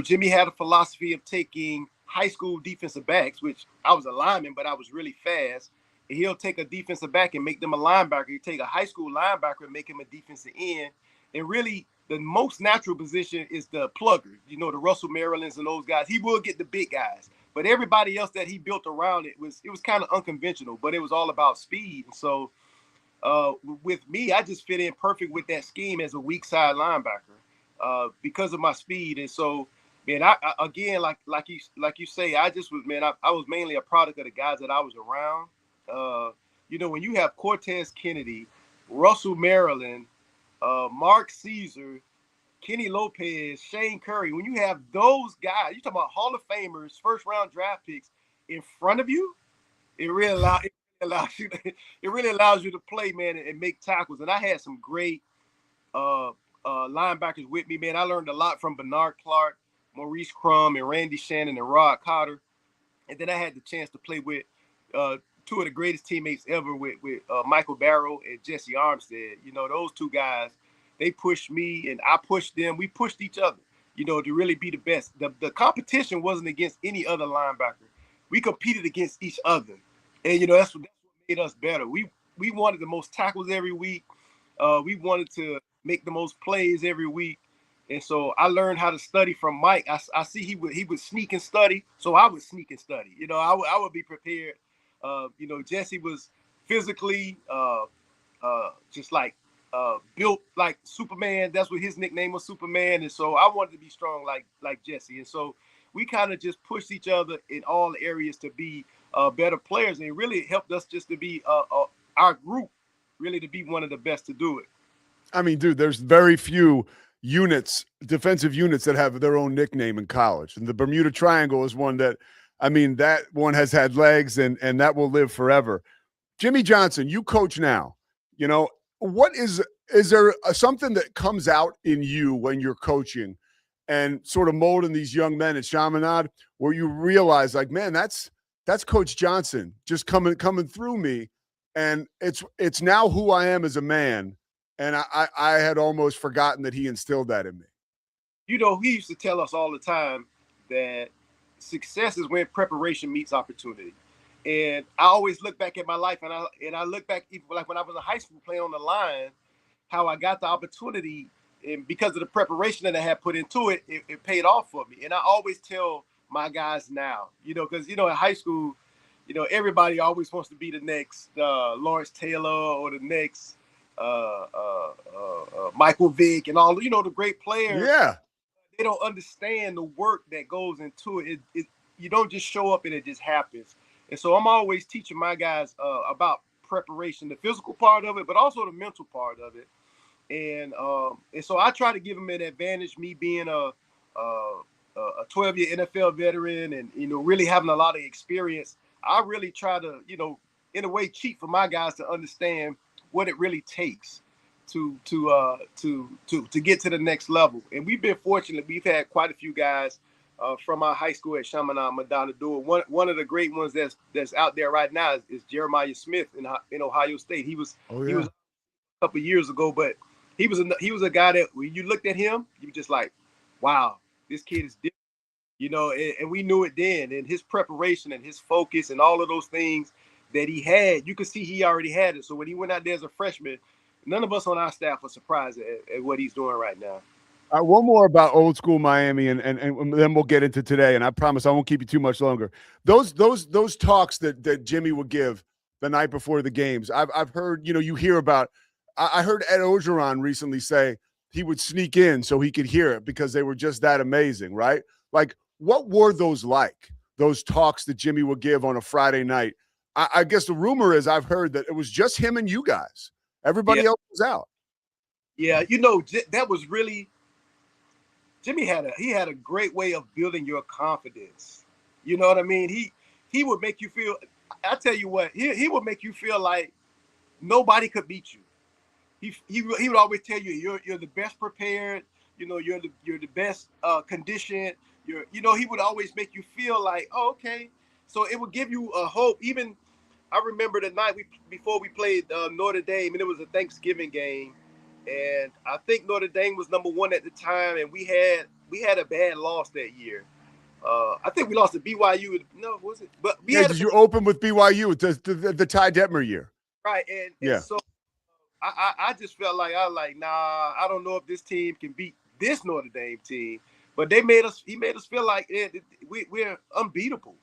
Jimmy had a philosophy of taking high school defensive backs, which I was a lineman, but I was really fast. And he'll take a defensive back and make them a linebacker. He'll take a high school linebacker and make him a defensive end. And really, the most natural position is the plugger, the Russell Marylands and those guys. He will get the big guys. But everybody else that he built around it was kind of unconventional, but it was all about speed. And so with me, I just fit in perfect with that scheme as a weak side linebacker because of my speed. And so, man, I again, like you say, I just was, man, I was mainly a product of the guys that I was around. When you have Cortez Kennedy, Russell Maryland, Mark Caesar, Kenny Lopez, Shane Curry, when you have those guys, you talk about Hall of Famers, first round draft picks in front of you, it really allows you to play, man, and make tackles. And I had some great linebackers with me, man. I learned a lot from Bernard Clark, Maurice Crum, and Randy Shannon and Rod Cotter. And then I had the chance to play with two of the greatest teammates ever with Michael Barrow and Jesse Armstead. Those two guys, they pushed me and I pushed them. We pushed each other, to really be the best. The competition wasn't against any other linebacker. We competed against each other. And, that's what made us better. We wanted the most tackles every week. We wanted to make the most plays every week. And so I learned how to study from Mike. I see he would sneak and study, so I would sneak and study. I would be prepared. Jesse was physically just like built like Superman. That's what his nickname was, Superman. And so I wanted to be strong like Jesse. And so we kind of just pushed each other in all areas to be better players. And it really helped us just to be our group, really to be one of the best to do it. I mean, dude, there's very few defensive units that have their own nickname in college. And the Bermuda Triangle is one that, that one has had legs and that will live forever. Jimmy Johnson, you coach now. What is there something that comes out in you when you're coaching and sort of molding these young men at Chaminade where you realize like, man, that's Coach Johnson just coming through me. And it's now who I am as a man. And I had almost forgotten that he instilled that in me. He used to tell us all the time that success is when preparation meets opportunity. And I always look back at my life and I look back even like when I was in high school playing on the line, how I got the opportunity, and because of the preparation that I had put into it, it paid off for me. And I always tell my guys now, because, in high school, everybody always wants to be the next Lawrence Taylor or the next Michael Vick and all, the great players. Yeah. They don't understand the work that goes into it. You don't just show up and it just happens. And so I'm always teaching my guys about preparation, the physical part of it, but also the mental part of it. And so I try to give them an advantage, me being a 12-year NFL veteran and, really having a lot of experience. I really try to, in a way, cheat for my guys to understand what it really takes to get to the next level. And we've been fortunate. We've had quite a few guys from our high school at Chaminade Madonna do it. One of the great ones that's out there right now is Jeremiah Smith in Ohio State. He was a couple of years ago, but he was a guy that when you looked at him, you were just like, wow, this kid is different, and we knew it then. And his preparation and his focus and all of those things that he had, you could see he already had it. So when he went out there as a freshman, none of us on our staff were surprised at what he's doing right now. One more about old school Miami, and then we'll get into today. And I promise I won't keep you too much longer. Those talks that Jimmy would give the night before the games. I've heard, you hear about. I heard Ed Ogeron recently say he would sneak in so he could hear it because they were just that amazing, right? Like, what were those like? Those talks that Jimmy would give on a Friday night. I guess the rumor is I've heard that it was just him and you guys. Everybody else was out. Yeah, that was really. Jimmy had a great way of building your confidence. You know what I mean? He would make you feel. I tell you what, he would make you feel like nobody could beat you. He would always tell you you're the best prepared. You're the best conditioned. He would always make you feel like, oh, okay. So it would give you a hope. Even I remember the night before we played Notre Dame, and it was a Thanksgiving game. And I think Notre Dame was number 1 at the time, and we had a bad loss that year. I think we lost to BYU. No, was it? But did you open with BYU the Ty Detmer year? Right, and so I just felt like nah, I don't know if this team can beat this Notre Dame team. But he made us feel like we're unbeatable,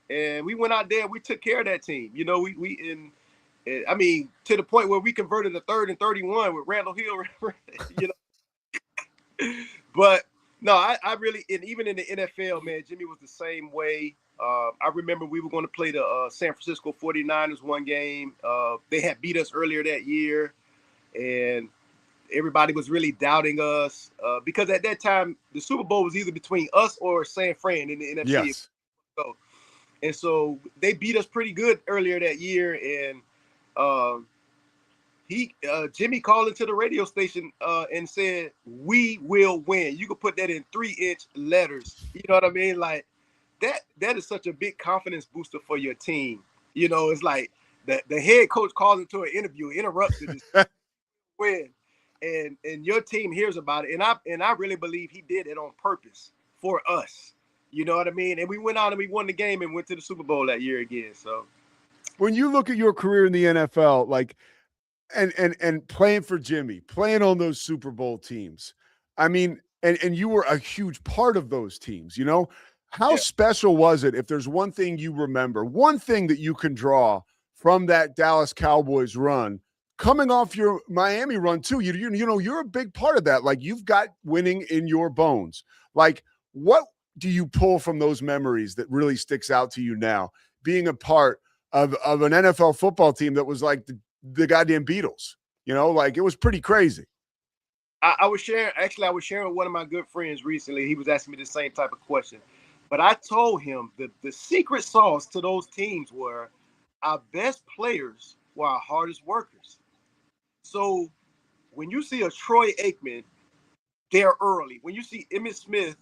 and we went out there and we took care of that team. I mean, to the point where we converted a 3rd and 31 with Randall Hill, But no, I really, and even in the NFL, man, Jimmy was the same way. I remember we were going to play the San Francisco 49ers one game. They had beat us earlier that year, and everybody was really doubting us because at that time, the Super Bowl was either between us or San Fran in the NFC. Yes. So they beat us pretty good earlier that year, and Jimmy called into the radio station and said, "We will win." You could put that in 3-inch letters. You know what I mean? Like that is such a big confidence booster for your team. It's like the head coach calls into an interview, interrupts it, and win, and your team hears about it. And I really believe he did it on purpose for us. You know what I mean? And we went out and we won the game and went to the Super Bowl that year again. So when you look at your career in the NFL, like, and playing for Jimmy, playing on those Super Bowl teams, I mean, and you were a huge part of those teams, how special was it? If there's one thing you remember, one thing that you can draw from that Dallas Cowboys run, coming off your Miami run too, you're a big part of that. Like, you've got winning in your bones. Like, what do you pull from those memories that really sticks out to you now, being a part of an NFL football team that was like the goddamn Beatles? Like, it was pretty crazy. I was sharing with one of my good friends recently. He was asking me the same type of question, but I told him that the secret sauce to those teams were our best players were our hardest workers. So when you see a Troy Aikman there early, when you see Emmitt Smith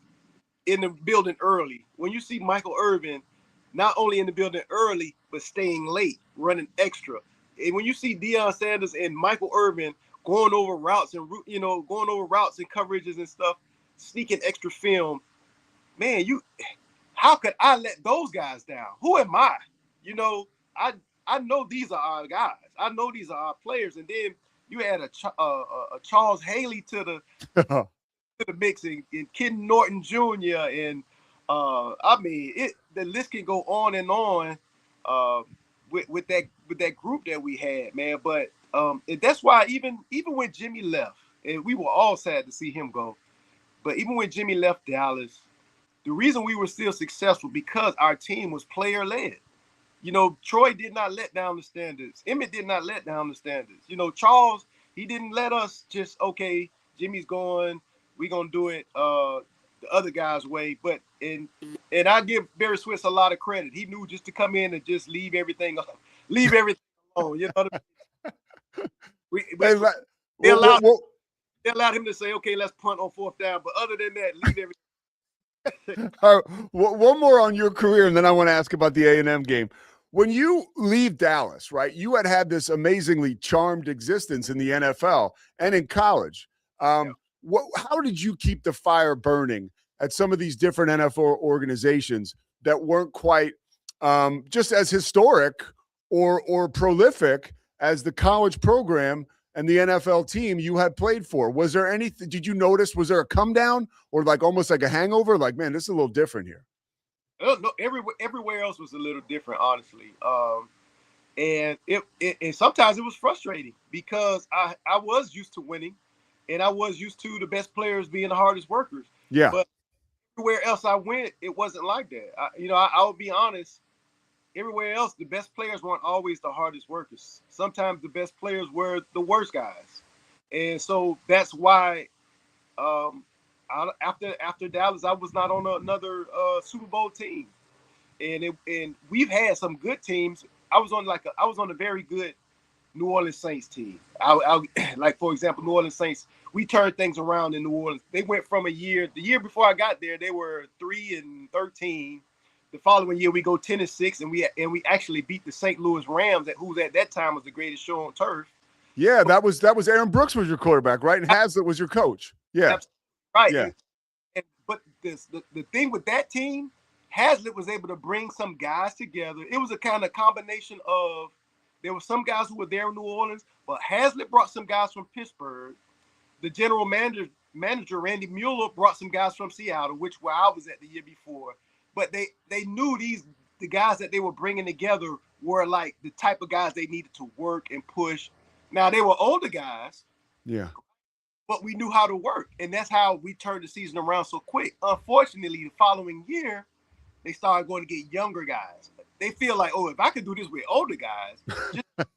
in the building early, when you see Michael Irvin not only in the building early, but staying late, running extra. And when you see Deion Sanders and Michael Irvin going over routes and coverages and stuff, sneaking extra film, man, how could I let those guys down? Who am I? I know these are our guys. I know these are our players. And then you add a Charles Haley to the mix, and Ken Norton Jr. and the list can go on and on with that group that we had, man. But and that's why even when Jimmy left, and we were all sad to see him go, but even when Jimmy left Dallas, the reason we were still successful because our team was player led. Troy did not let down the standards. Emmett did not let down the standards. Charles, he didn't let us just, okay, Jimmy's going, we're gonna do it the other guy's way. But and I give Barry Swiss a lot of credit. He knew just to come in and just leave everything alone. You know what I mean? They allowed him to say, okay, let's punt on 4th down. But other than that, leave everything. All right, one more on your career, and then I want to ask about the A&M game. When you leave Dallas, right, you had this amazingly charmed existence in the NFL and in college. How did you keep the fire burning at some of these different NFL organizations that weren't quite just as historic or prolific as the college program and the NFL team you had played for. Was there anything, did you notice, was there a come down or like almost like a hangover? Like, man, this is a little different here. No, everywhere else was a little different, honestly. And and sometimes it was frustrating because I was used to winning, and I was used to the best players being the hardest workers. Yeah. But everywhere else I went, it wasn't like that. I will be honest. Everywhere else, the best players weren't always the hardest workers. Sometimes the best players were the worst guys, and so that's why. After Dallas, I was not on another Super Bowl team, and we've had some good teams. I was on a very good New Orleans Saints team. Like, for example, New Orleans Saints. We turned things around in New Orleans. They went from the year before I got there, they were 3-13. The following year, we go 10-6, and we actually beat the St. Louis Rams, who at that time was the greatest show on turf. Yeah, that was Aaron Brooks was your quarterback, right? And Hazlitt was your coach. Yeah, right. Yeah. But the thing with that team, Hazlitt was able to bring some guys together. It was a kind of combination of, there were some guys who were there in New Orleans, but Hazlitt brought some guys from Pittsburgh. The general manager Randy Mueller brought some guys from Seattle, where I was at the year before. But they knew the guys that they were bringing together were like the type of guys they needed to work and push. Now, they were older guys. Yeah. But we knew how to work, and that's how we turned the season around so quick. Unfortunately, the following year, they started going to get younger guys. They feel like, oh, if I could do this with older guys, just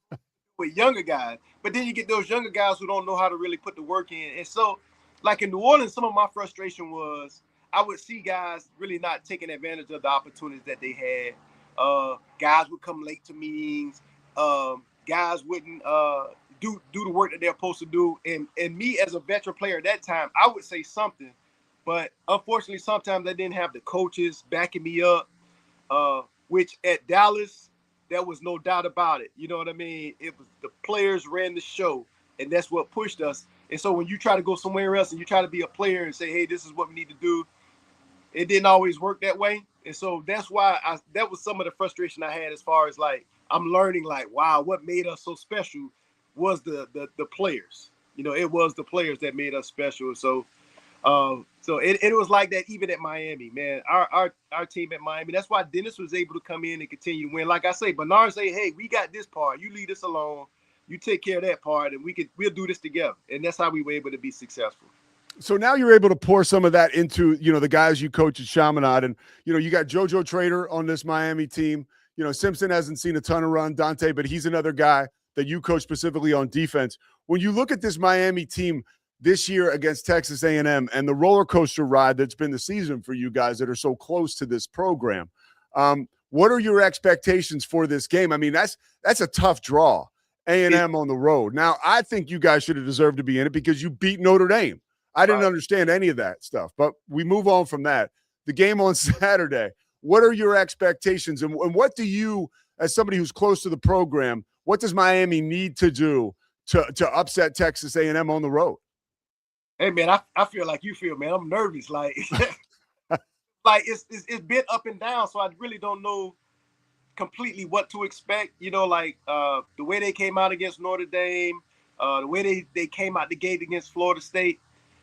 with younger guys. But then you get those younger guys who don't know how to really put the work in. And so, like in New Orleans, some of my frustration was I would see guys really not taking advantage of the opportunities that they had. Guys would come late to meetings. Guys wouldn't do the work that they're supposed to do. And me as a veteran player at that time, I would say something. But unfortunately, sometimes I didn't have the coaches backing me up, which at Dallas, there was no doubt about it. You know what I mean? It was the players ran the show, and that's what pushed us. And so when you try to go somewhere else and you try to be a player and say, hey, this is what we need to do, it didn't always work that way. And so that's why that was some of the frustration I had as far as like, I'm learning like, wow, what made us so special was the players. You know, it was the players that made us special. So it was like that even at Miami, man. Our team at Miami, that's why Dennis was able to come in and continue to win. Like I say, Bernard say, hey, we got this part. You leave us alone. You take care of that part, and we'll do this together. And that's how we were able to be successful. So now you're able to pour some of that into, the guys you coach at Chaminade. And, you got JoJo Trader on this Miami team. Simpson hasn't seen a ton of run, Dante, but he's another guy that you coach specifically on defense. When you look at this Miami team this year against Texas A&M and the roller coaster ride that's been the season for you guys that are so close to this program, what are your expectations for this game? I mean, that's a tough draw, A&M on the road. Now, I think you guys should have deserved to be in it because you beat Notre Dame. I didn't understand any of that stuff, but we move on from that. The game on Saturday, what are your expectations? And what do you, as somebody who's close to the program, what does Miami need to do to upset Texas A&M on the road? Hey, man, I feel like you feel, man. I'm nervous. Like, like it's been up and down, so I really don't know completely what to expect. The way they came out against Notre Dame, the way they came out the gate against Florida State,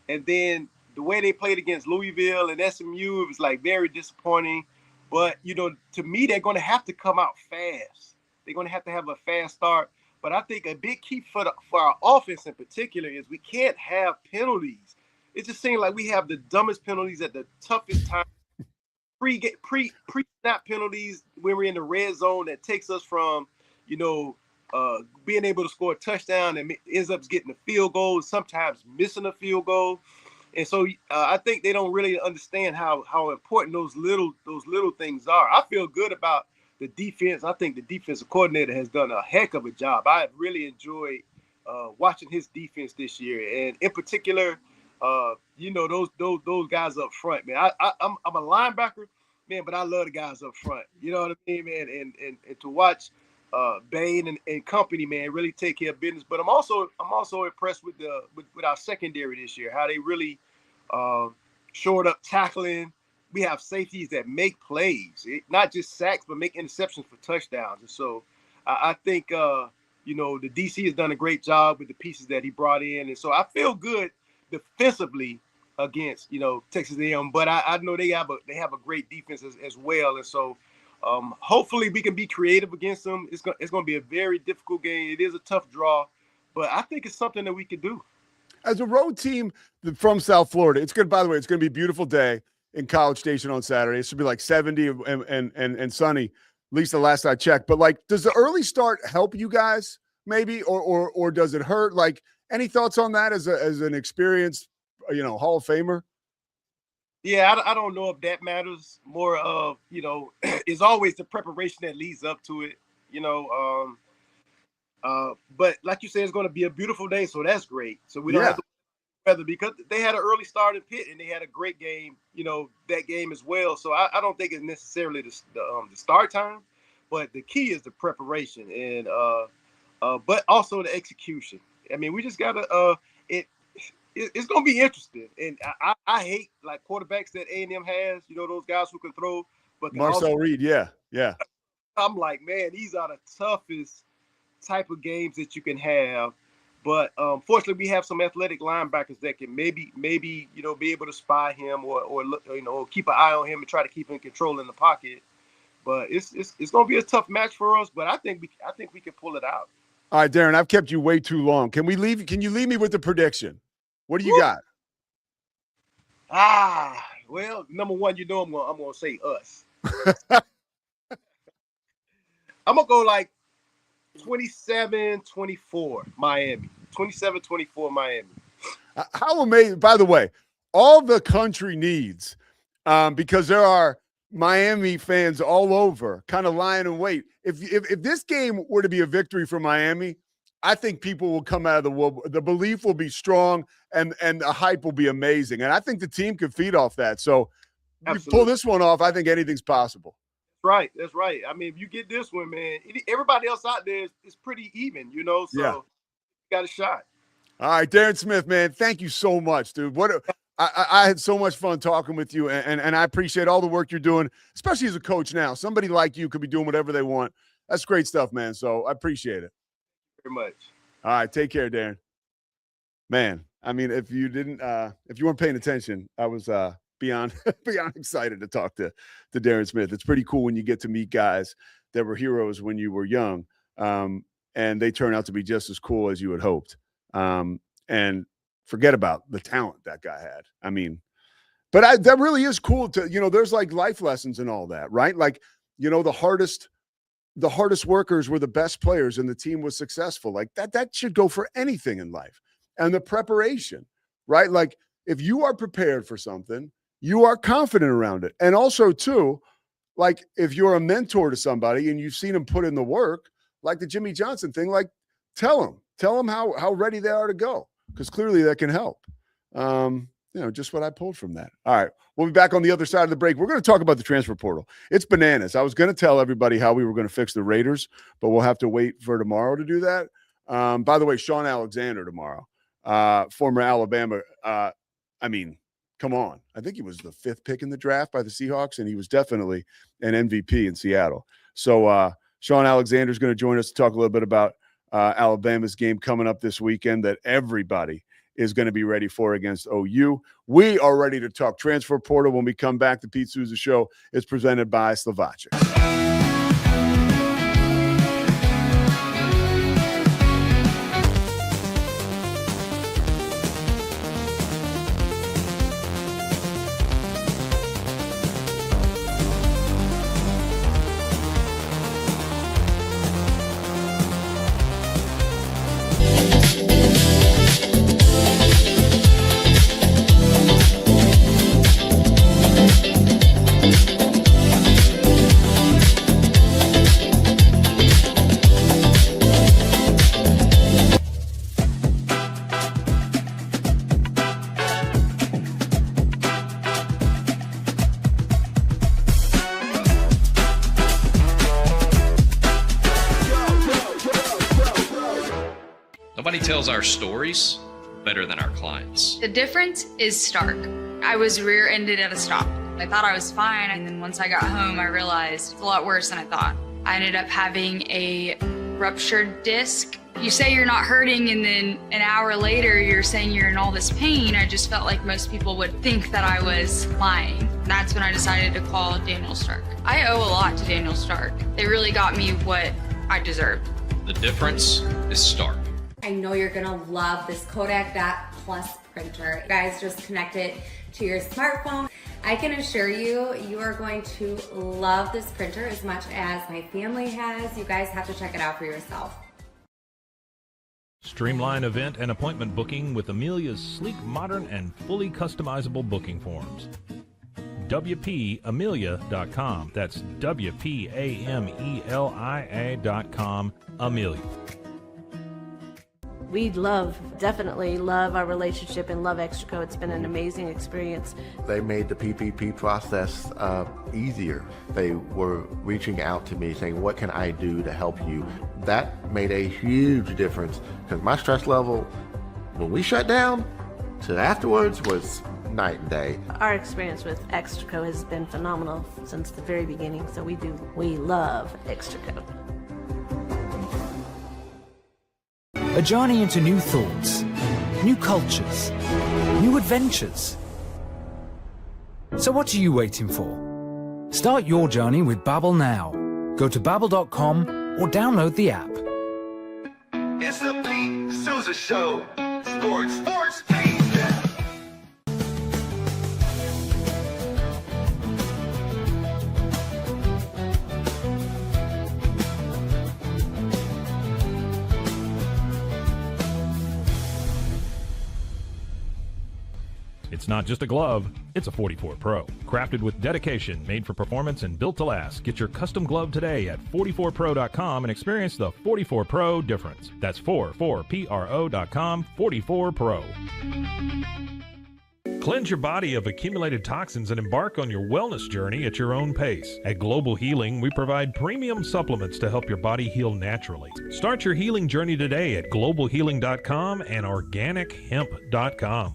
and then the way they played against Louisville and SMU, it was like very disappointing. But, to me, they're going to have to come out fast. They're going to have a fast start. But I think a big key for our offense in particular is we can't have penalties. It just seems like we have the dumbest penalties at the toughest time. Pre-snap penalties when we're in the red zone that takes us from, being able to score a touchdown and ends up getting a field goal, sometimes missing a field goal. And so I think they don't really understand how important those little things are. I feel good about the defense. I think the defensive coordinator has done a heck of a job. I have really enjoyed watching his defense this year, and in particular, those guys up front, man. I'm a linebacker, man, but I love the guys up front. You know what I mean, man? And to watch Bain and company, man, really take care of business. But I'm also impressed with our secondary this year, how they really shored up tackling. We have safeties that make plays, not just sacks, but make interceptions for touchdowns. And so I think You know, the DC has done a great job with the pieces that he brought in. And so I feel good defensively against, you know, Texas A&M, but I know they have a great defense as well. And so hopefully we can be creative against them. It's going to be a very difficult game. It is a tough draw, but I think it's something that we could do. As a road team from South Florida, it's going to be a beautiful day in College Station on Saturday. It should be like 70 and sunny, at least the last I checked. But like, does the early start help you guys maybe, or does it hurt? Like, any thoughts on that as an experienced, you know, Hall of Famer? Yeah, I don't know if that matters. More of, you know, it's always the preparation that leads up to it, you know. But like you said, it's going to be a beautiful day, so that's great. So we don't have to weather, because they had an early start in Pitt and they had a great game, you know, that game as well. So I don't think it's necessarily the start time, but the key is the preparation and but also the execution. I mean, we just gotta it's gonna be interesting. And I hate like quarterbacks that A&M has, you know, those guys who can throw, but Marcel Reed, yeah. I'm like, man, these are the toughest type of games that you can have. But fortunately, we have some athletic linebackers that can maybe you know, be able to spy him or look, you know, keep an eye on him and try to keep him in control in the pocket. But it's gonna be a tough match for us. But I think we can pull it out. All right, Darrin, I've kept you way too long. Can you leave me with the prediction? What do you got? Well, number one, you know, I'm gonna say us. I'm gonna go like 27-24 Miami. 27-24 Miami. How amazing! By the way, all the country needs, because there are Miami fans all over, kind of lying in wait. If this game were to be a victory for Miami, I think people will come out of the wood. The belief will be strong, and the hype will be amazing. And I think the team can feed off that. So, if you pull this one off, I think anything's possible. Right, that's right. I mean, if you get this one, man, everybody else out there is pretty even, you know. So, you got a shot. All right, Darrin Smith, man, thank you so much, dude. I had so much fun talking with you, and I appreciate all the work you're doing, especially as a coach now. Somebody like you could be doing whatever they want. That's great stuff, man. So I appreciate it. Very much. All right, take care, Darrin. Man, I mean, if you weren't paying attention, I was beyond excited to talk to Darrin Smith. It's pretty cool when you get to meet guys that were heroes when you were young, and they turn out to be just as cool as you had hoped. And forget about the talent that guy had. I mean, but that really is cool to, you know, there's like life lessons and all that, right? Like, you know, the hardest workers were the best players and the team was successful. Like that should go for anything in life. And the preparation, right? Like if you are prepared for something, you are confident around it. And also too, like if you're a mentor to somebody and you've seen them put in the work, like the Jimmy Johnson thing, like tell them how ready they are to go. Because clearly that can help. You know, just what I pulled from that. All right. We'll be back on the other side of the break. We're going to talk about the transfer portal. It's bananas. I was going to tell everybody how we were going to fix the Raiders, but we'll have to wait for tomorrow to do that. By the way, Sean Alexander tomorrow, former Alabama. I mean, come on. I think he was the 5th pick in the draft by the Seahawks, and he was definitely an MVP in Seattle. So Sean Alexander is going to join us to talk a little bit about Alabama's game coming up this weekend that everybody is going to be ready for against OU. We are ready to talk transfer portal when we come back. The Pete Sousa Show is presented by Slovakia. Nobody tells our stories better than our clients. The difference is stark. I was rear-ended at a stop. I thought I was fine, and then once I got home, I realized it's a lot worse than I thought. I ended up having a ruptured disc. You say you're not hurting, and then an hour later you're saying you're in all this pain. I just felt like most people would think that I was lying. That's when I decided to call Daniel Stark. I owe a lot to Daniel Stark. They really got me what I deserved. The difference is stark. I know you're gonna love this Kodak Dot Plus printer. You guys just connect it to your smartphone. I can assure you, you are going to love this printer as much as my family has. You guys have to check it out for yourself. Streamline event and appointment booking with Amelia's sleek, modern, and fully customizable booking forms. WPAmelia.com. That's WPAMELIA.com. Amelia. We definitely love our relationship and love Extraco. It's been an amazing experience. They made the PPP process easier. They were reaching out to me saying, what can I do to help you? That made a huge difference because my stress level, when we shut down, to afterwards was night and day. Our experience with Extraco has been phenomenal since the very beginning, so we love Extraco. A journey into new thoughts, new cultures, new adventures. So what are you waiting for? Start your journey with Babbel now. Go to babbel.com or download the app. It's the Pete Sousa Show. Sports, Pete. It's not just a glove, it's a 44 Pro. Crafted with dedication, made for performance, and built to last. Get your custom glove today at 44pro.com and experience the 44 Pro difference. That's 44pro.com, 44 Pro. Cleanse your body of accumulated toxins and embark on your wellness journey at your own pace. At Global Healing, we provide premium supplements to help your body heal naturally. Start your healing journey today at globalhealing.com and organichemp.com.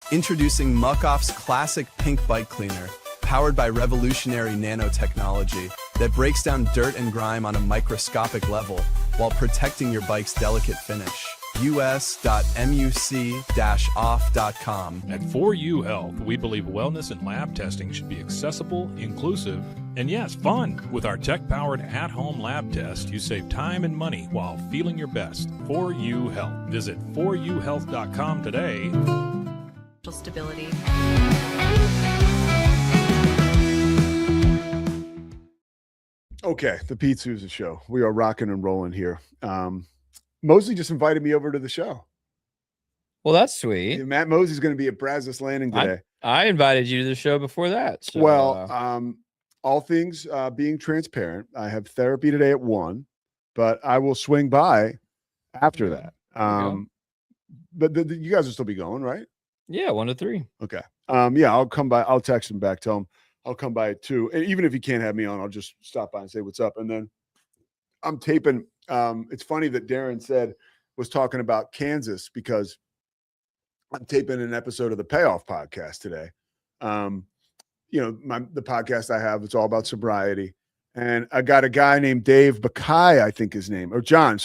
Introducing Muck-Off's classic pink bike cleaner, powered by revolutionary nanotechnology that breaks down dirt and grime on a microscopic level while protecting your bike's delicate finish. us.muc-off.com. At 4U Health, we believe wellness and lab testing should be accessible, inclusive, and yes, fun. With our tech-powered at-home lab test, you save time and money while feeling your best. 4U Health. Visit 4uhealth.com today. Stability. Okay, the Pete Sousa Show. We are rocking and rolling here. Mosley just invited me over to the show. Well, that's sweet. Matt Mosley's going to be at Brazos Landing today. I invited you to the show before that. So, well, all things being transparent, I have therapy today at 1, but I will swing by after that. But you guys will still be going, right? Yeah, 1 to 3. Okay. Yeah, I'll come by. I'll text him back. Tell him I'll come by at 2. And even if he can't have me on, I'll just stop by and say what's up. And then I'm taping. It's funny that Darrin was talking about Kansas because I'm taping an episode of the Payoff podcast today. The podcast I have, it's all about sobriety. And I got a guy named Dave Bakay, I think his name, or John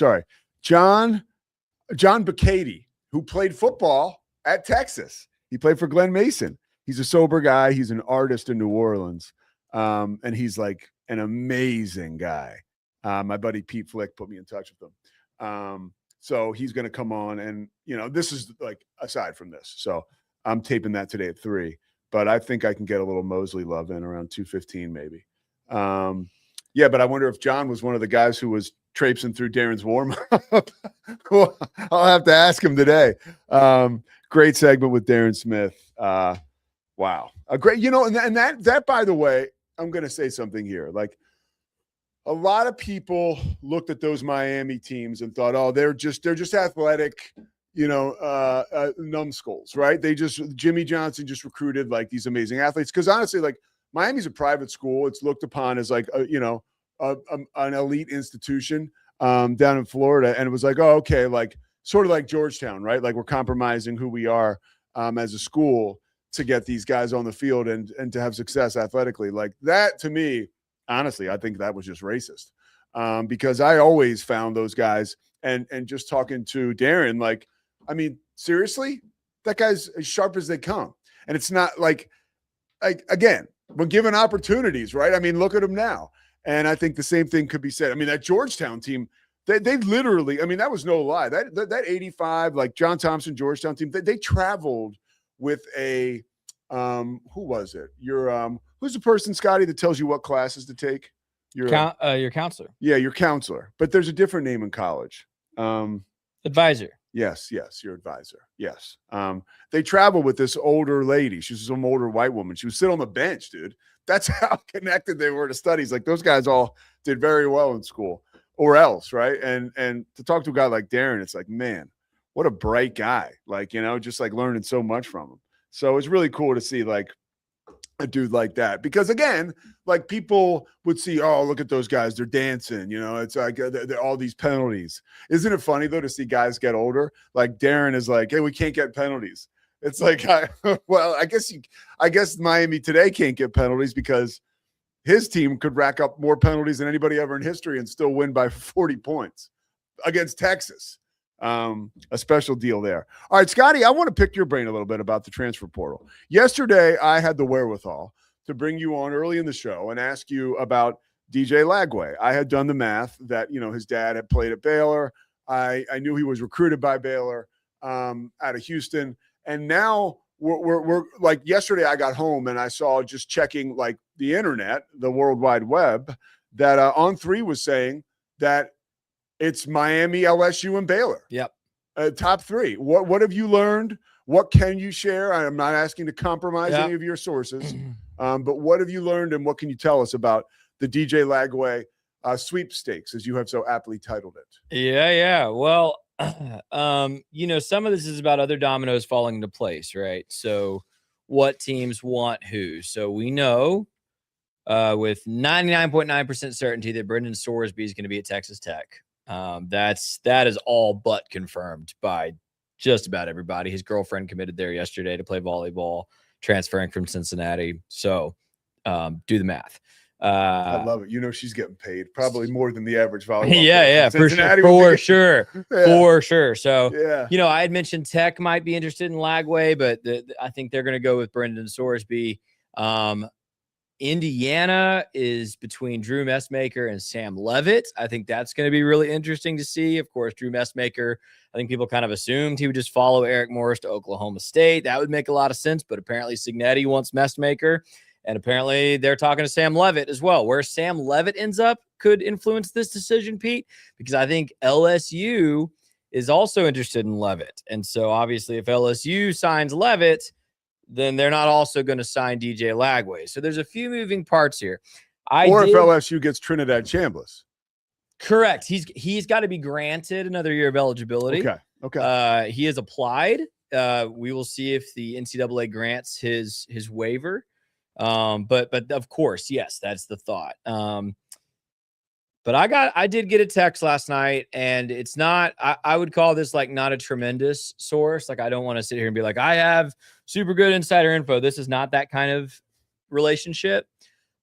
Bacady, who played football at Texas. He played for Glen Mason. He's a sober guy. He's an artist in New Orleans. And he's like an amazing guy. My buddy Pete Flick put me in touch with him. So he's going to come on and, this is like aside from this. So I'm taping that today at 3, but I think I can get a little Mosley love in around 2:15 maybe. Yeah, but I wonder if John was one of the guys who was traipsing through Darren's warm up. Well, I'll have to ask him today. Great segment with Darrin Smith. Wow. A great, and that, by the way, I'm going to say something here. Like a lot of looked at those Miami teams and thought, oh, they're just athletic, numbskulls, right? Jimmy Johnson just recruited like these amazing athletes. Cause honestly, like Miami's a private school. It's looked upon as like, an elite institution down in Florida. And it was like, oh, okay. Like sort of like Georgetown, right? Like we're compromising who we are as a school to get these guys on the field and to have success athletically. Like that to me, honestly, I think that was just racist. because I always found those guys and just talking to Darrin, like, I mean, seriously, that guy's as sharp as they come. And it's not like again, when given opportunities, right? I mean, look at him now. And I think the same thing could be said. I mean, that Georgetown team, they literally, I mean, that was no lie. That 85, like John Thompson, Georgetown team, they traveled with a, who was it? Who's the person, Scotty, that tells you what classes to take? Your counselor. Yeah, your counselor. But there's a different name in college. Advisor. Yes, your advisor. Yes. They traveled with this older lady. She was some older white woman. She was sitting on the bench, dude. That's how connected they were to studies. Like those guys all did very well in school or else, right? And to talk to a guy like Darrin, it's like, man, what a bright guy. Like, you know, just like learning so much from him. So it's really cool to see like a dude like that, because again, like people would see, oh, look at those guys, they're dancing, you know, it's like they're all these penalties. Isn't it funny though to see guys get older? Like Darrin is like, hey, we can't get penalties. It's like, well, I guess Miami today can't get penalties because his team could rack up more penalties than anybody ever in history and still win by 40 points against Texas. A special deal there. All right, Scotty, I want to pick your brain a little bit about the transfer portal. Yesterday, I had the wherewithal to bring you on early in the show and ask you about DJ Lagway. I had done the math that, you know, his dad had played at Baylor. I knew he was recruited by Baylor out of Houston. And now we're like yesterday I got home and I saw, just checking like the internet, the World Wide Web, that On3 was saying that it's Miami, LSU, and Baylor. Yep. Top three. What have you learned? What can you share? I'm not asking to compromise any of your sources, but what have you learned and what can you tell us about the DJ Lagway sweepstakes, as you have so aptly titled it? Yeah. Well, you know, some of this is about other dominoes falling into place, right? So what teams want who? So we know with 99.9% certainty that Brendan Sorsby is going to be at Texas Tech. That is all but confirmed by just about everybody. His girlfriend committed there yesterday to play volleyball, transferring from Cincinnati. So do the math. I love it. You know, she's getting paid probably more than the average volleyball. Yeah, for sure. So, you know, I had mentioned Tech might be interested in Lagway, but I think they're going to go with Brendan Sorsby. Indiana is between Drew Messmaker and Sam Levitt. I think that's going to be really interesting to see. Of course, Drew Messmaker, I think people kind of assumed he would just follow Eric Morris to Oklahoma State. That would make a lot of sense, but apparently Signetti wants Messmaker, and apparently they're talking to Sam Levitt as well. Where Sam Levitt ends up could influence this decision, Pete, because I think LSU is also interested in Levitt. And so obviously if LSU signs Levitt, then they're not also going to sign DJ Lagway. So there's a few moving parts here. If LSU gets Trinidad Chambliss. Correct. He's got to be granted another year of eligibility. Okay. He has applied. We will see if the NCAA grants his waiver. But of course, yes, that's the thought. But I did get a text last night, and it's not, I would call this like not a tremendous source. Like, I don't want to sit here and be like, I have super good insider info. This is not that kind of relationship,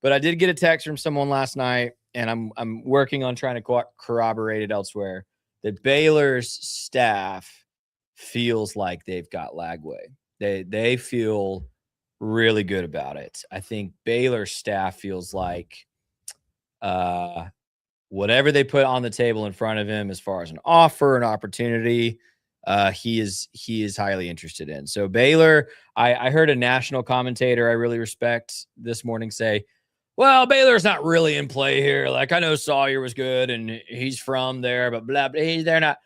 but I did get a text from someone last night, and I'm working on trying to corroborate it elsewhere, that Baylor's staff feels like they've got Lagway. They feel really good about it. I think Baylor's staff feels like, whatever they put on the table in front of him as far as an offer, an opportunity, he is highly interested in. So Baylor, I heard a national commentator I really respect this morning say, well, Baylor's not really in play here. Like, I know Sawyer was good and he's from there, but blah, blah, they're not.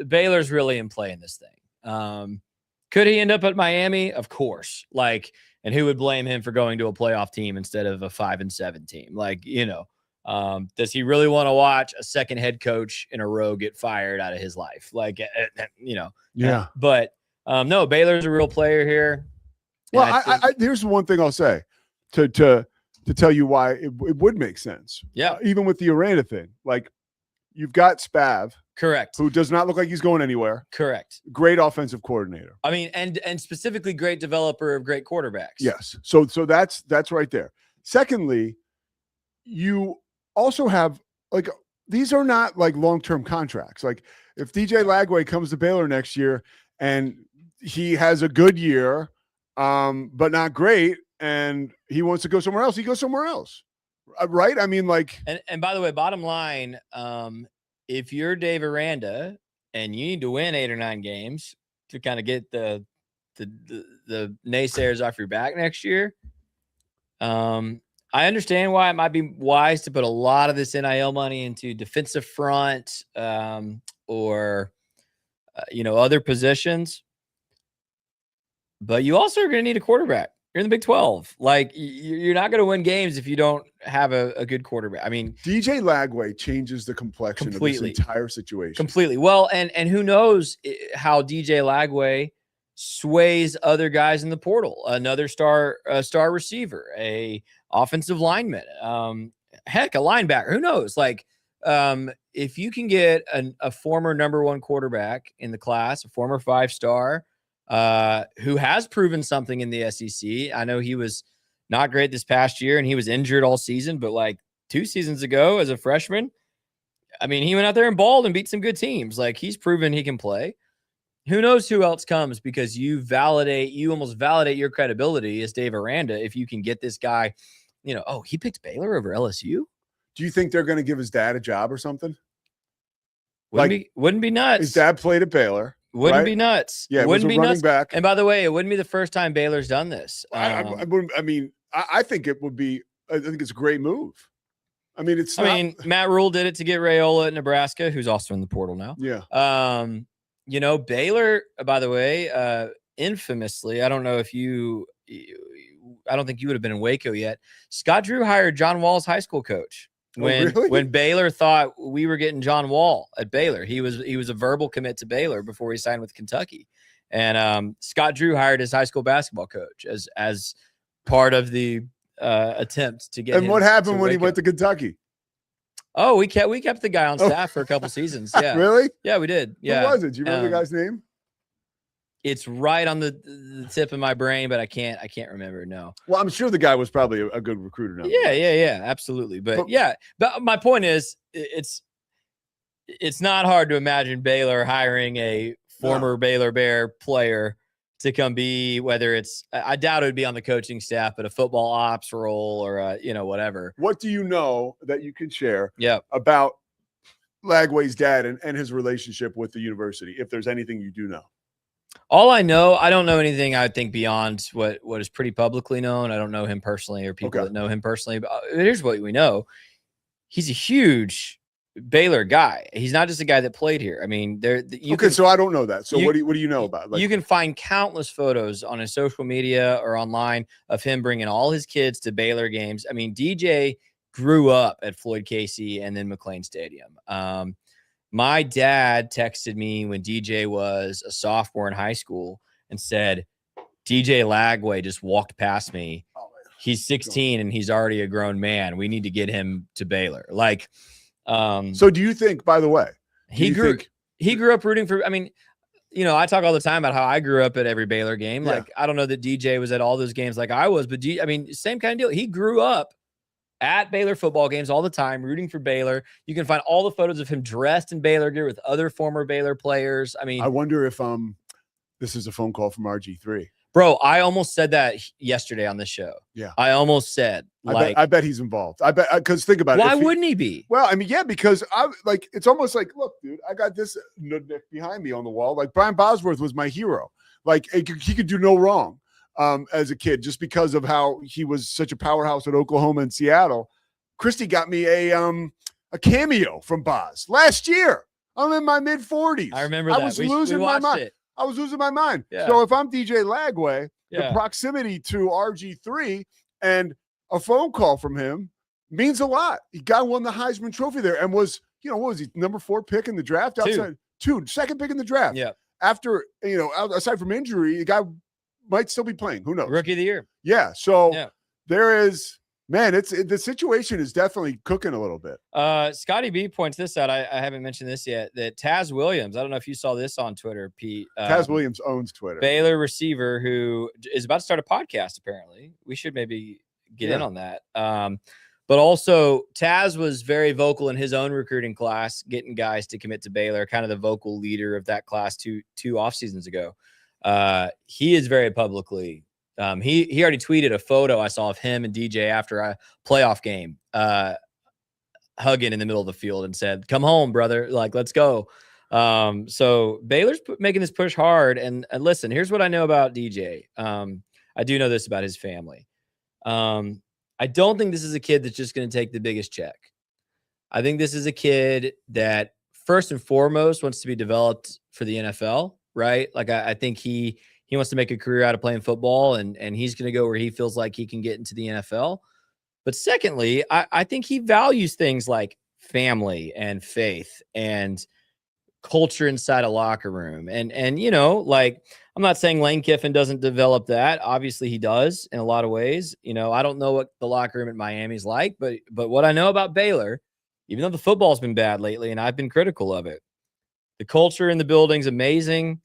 Baylor's really in play in this thing. Could he end up at Miami? Of course. Like, and who would blame him for going to a playoff team instead of a 5-7 team? Like, you know, does he really want to watch a second head coach in a row get fired out of his life? Like, you know, yeah. But no, Baylor's a real player here. Well, here's one thing I'll say to tell you why it would make sense. Yeah. Even with the Aranda thing, like, you've got Spav, correct, who does not look like he's going anywhere. Correct. Great offensive coordinator. I mean, and specifically great developer of great quarterbacks. Yes. So that's right there. Secondly, you also have, like, these are not like long-term contracts. Like if DJ Lagway comes to Baylor next year and he has a good year, but not great, and he wants to go somewhere else, he goes somewhere else. Right? I mean, like, and by the way, bottom line, if you're Dave Aranda and you need to win 8 or 9 games to kind of get the naysayers off your back next year, I understand why it might be wise to put a lot of this NIL money into defensive front, or other positions. But you also are going to need a quarterback. You're in the Big 12. Like, you're not going to win games if you don't have a good quarterback. I mean, DJ Lagway changes the complexion of this entire situation. Completely. Well, and who knows how DJ Lagway sways other guys in the portal. Another star receiver, a offensive lineman, heck, a linebacker. Who knows? Like, if you can get a former number 1 quarterback in the class, a former 5-star, who has proven something in the SEC. I know he was not great this past year and he was injured all season, but like 2 seasons ago as a freshman, I mean, he went out there and balled and beat some good teams. Like, he's proven he can play. Who knows who else comes, because you almost validate your credibility as Dave Aranda if you can get this guy, he picked Baylor over LSU. Do you think they're going to give his dad a job or something? Wouldn't be nuts. His dad played at Baylor. Wouldn't be nuts. Yeah, wouldn't be nuts. Back. And by the way, it wouldn't be the first time Baylor's done this. I think it would be. I think it's a great move. I mean, Matt Rule did it to get Raiola at Nebraska, who's also in the portal now. Yeah. Baylor, by the way, infamously, I don't think you would have been in Waco yet. Scott Drew hired John Wall's high school coach. When Baylor thought we were getting John Wall at Baylor, he was a verbal commit to Baylor before he signed with Kentucky. And Scott Drew hired his high school basketball coach as part of the attempt to get. And what happened when he went to Kentucky? Oh, we kept the guy on staff for a couple seasons. Yeah, really? Yeah, we did. Yeah. Who was it? Do you remember the guy's name? It's right on the tip of my brain, but I can't remember. No. Well, I'm sure the guy was probably a good recruiter now. Yeah, absolutely. But my point is, it's not hard to imagine Baylor hiring a former Baylor Bear player to come be, whether it's, I doubt it would be on the coaching staff, but a football ops role or whatever. What do you know that you can share Yeah. about Lagway's dad and his relationship with the university, if there's anything you do know? All I know, I don't know anything I think beyond what is pretty publicly known. I don't know him personally or people that know him personally. But here's what we know. He's a huge Baylor guy. He's not just a guy that played here. I mean, so I don't know that. So what do you know about? You can find countless photos on his social media or online of him bringing all his kids to Baylor games. I mean, DJ grew up at Floyd Casey and then McLean Stadium. My dad texted me when DJ was a sophomore in high school and said, DJ Lagway just walked past me. He's 16 and he's already a grown man. We need to get him to Baylor. Like, so do you think, by the way, he grew up rooting for, I mean, I talk all the time about how I grew up at every Baylor game. Yeah. Like, I don't know that DJ was at all those games like I was, but same kind of deal. He grew up at Baylor football games all the time, rooting for Baylor. You can find all the photos of him dressed in Baylor gear with other former Baylor players. I mean, I wonder if this is a phone call from RG3. Bro, I almost said that yesterday on the show. Yeah. I almost said, I bet he's involved. I bet, because think about it. Why wouldn't he be? Well, I mean, yeah, because it's almost like, look, dude, I got this nudnik behind me on the wall. Like, Brian Bosworth was my hero. Like, he could do no wrong as a kid just because of how he was such a powerhouse at Oklahoma and Seattle. Christy got me a cameo from Boz last year. I'm in my mid-40s. I remember that. I was losing my mind. I was losing my mind. Yeah. So if I'm DJ Lagway, Yeah. the proximity to RG3 and a phone call from him means a lot. He won the Heisman Trophy there and was, what was he, number 4 pick in the draft? Second pick in the draft. Yeah. After, aside from injury, the guy might still be playing. Who knows? Rookie of the year. Yeah. So there is, man, the situation is definitely cooking a little bit. Scotty B points this out. I haven't mentioned this yet. That Taz Williams, I don't know if you saw this on Twitter, Pete. Taz Williams owns Twitter. Baylor receiver who is about to start a podcast, apparently. We should maybe get in on that. But also, Taz was very vocal in his own recruiting class, getting guys to commit to Baylor, kind of the vocal leader of that class two off seasons ago. He is very publicly. He already tweeted a photo I saw of him and DJ after a playoff game, hugging in the middle of the field and said, "Come home, brother. Like, let's go." So Baylor's making this push hard. And listen, here's what I know about DJ. I do know this about his family. I don't think this is a kid that's just going to take the biggest check. I think this is a kid that first and foremost wants to be developed for the NFL, right? Like I think he wants to make a career out of playing football, and he's going to go where he feels like he can get into the NFL. But secondly, I think he values things like family and faith and culture inside a locker room. And you know, like, I'm not saying Lane Kiffin doesn't develop that. Obviously he does in a lot of ways. You know, I don't know what the locker room at Miami's like, but what I know about Baylor, even though the football's been bad lately and I've been critical of it, the culture in the building's amazing.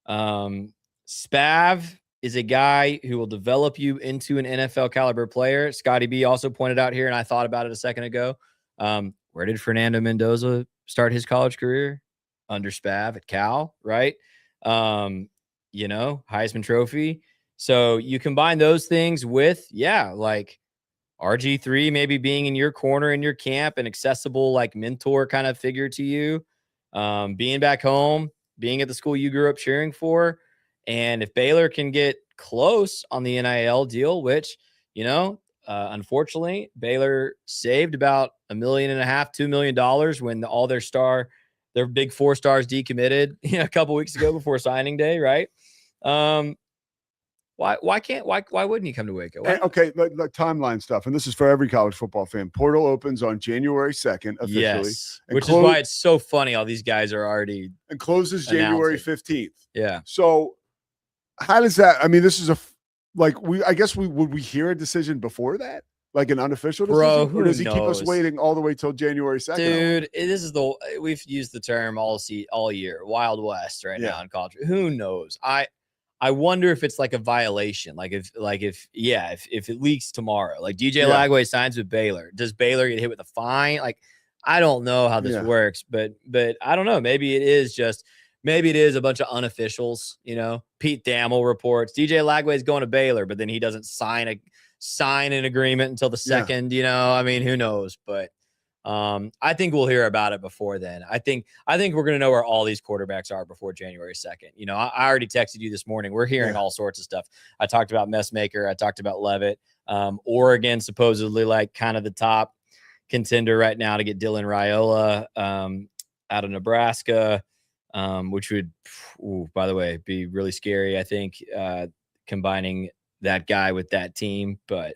Spav is a guy who will develop you into an NFL caliber player. Scotty B also pointed out here, and I thought about it a second ago. Where did Fernando Mendoza start his college career? Under Spav at Cal, right? You know, Heisman Trophy. So you combine those things with, like RG3 maybe being in your corner in your camp, an accessible like mentor kind of figure to you, being back home, being at the school you grew up cheering for. And if Baylor can get close on the NIL deal, which, you know, unfortunately, Baylor saved about $1.5 million, $2 million when all their big 4 stars decommitted a couple weeks ago before signing day, right? Why wouldn't he come to Waco? Okay, like timeline stuff, and this is for every college football fan. Portal opens on January 2nd officially, yes, which is why it's so funny. All these guys are already and closes January 15th. Yeah. So how does that? I mean, this is I guess would we hear a decision before that? Like an unofficial decision? Or does he keep us waiting all the way till January 2nd? Dude, this is we've used the term all year, Wild West right now in college. Who knows? I wonder if it's like a violation. If it leaks tomorrow, like DJ Lagway signs with Baylor, does Baylor get hit with a fine? Like, I don't know how this works, but I don't know. Maybe it is a bunch of unofficials, you know. Pete Thamel reports DJ Lagway is going to Baylor, but then he doesn't sign an agreement until the second, you know. I mean, who knows? But I think we'll hear about it before then. I think we're going to know where all these quarterbacks are before January 2nd. You know, I already texted you this morning. We're hearing all sorts of stuff. I talked about Messmaker. I talked about Levitt. Oregon supposedly like kind of the top contender right now to get Dylan Raiola out of Nebraska, which would, by the way, be really scary, I think, combining that guy with that team. But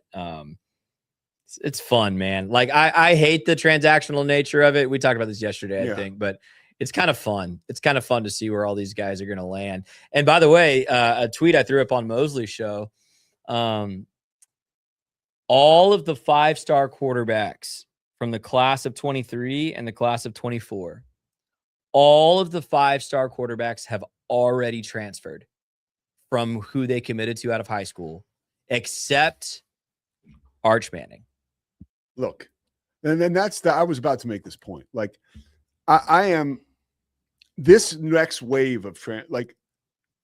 it's fun, man. Like, I hate the transactional nature of it. We talked about this yesterday, I think, but it's kind of fun. It's kind of fun to see where all these guys are going to land. And by the way, a tweet I threw up on Mosley's show, all of the 5-star quarterbacks from the class of 23 and the class of 24, all of the 5-star quarterbacks have already transferred from who they committed to out of high school, except Arch Manning. Look, and then I was about to make this point. Like, I am this next wave of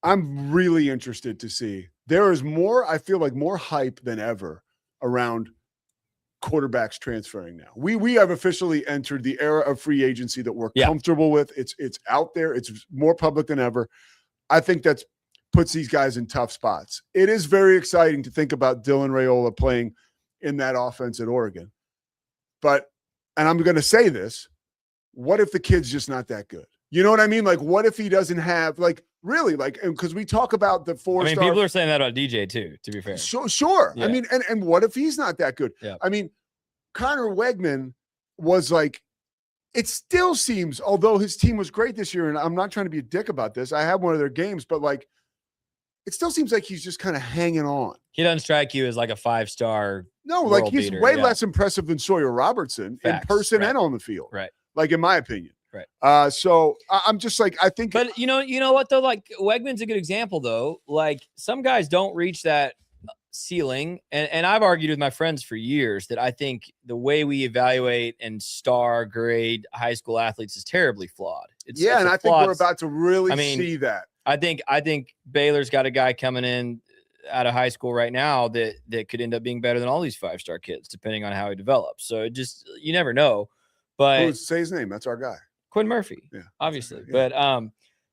I'm really interested to see. There is more, I feel like more hype than ever around quarterbacks transferring now. We have officially entered the era of free agency that we're comfortable with. It's out there. It's more public than ever. I think that's puts these guys in tough spots. It is very exciting to think about Dylan Raiola playing in that offense at Oregon. But, and I'm going to say this, what if the kid's just not that good? You know what I mean? Like, what if he doesn't have, really, because we talk about the 4-star. I mean, people are saying that about DJ too, to be fair. Sure. Yeah. I mean, and what if he's not that good? Yeah. I mean, Connor Wegman was it still seems, although his team was great this year, and I'm not trying to be a dick about this, I had one of their games, but it still seems like he's just kind of hanging on. He doesn't strike you as like a 5-star. No, he's way less impressive than Sawyer Robertson in person and on the field. Right. Like, in my opinion. Right. So I'm just I think. But you know what though? Like, Wegman's a good example though. Like, some guys don't reach that ceiling, and I've argued with my friends for years that I think the way we evaluate and star grade high school athletes is terribly flawed. And I think we're about to really see that. I think Baylor's got a guy coming in out of high school right now that could end up being better than all these 5-star kids, depending on how he develops. So you never know. But say his name. That's our guy, Quinn Murphy. Yeah, obviously. Yeah.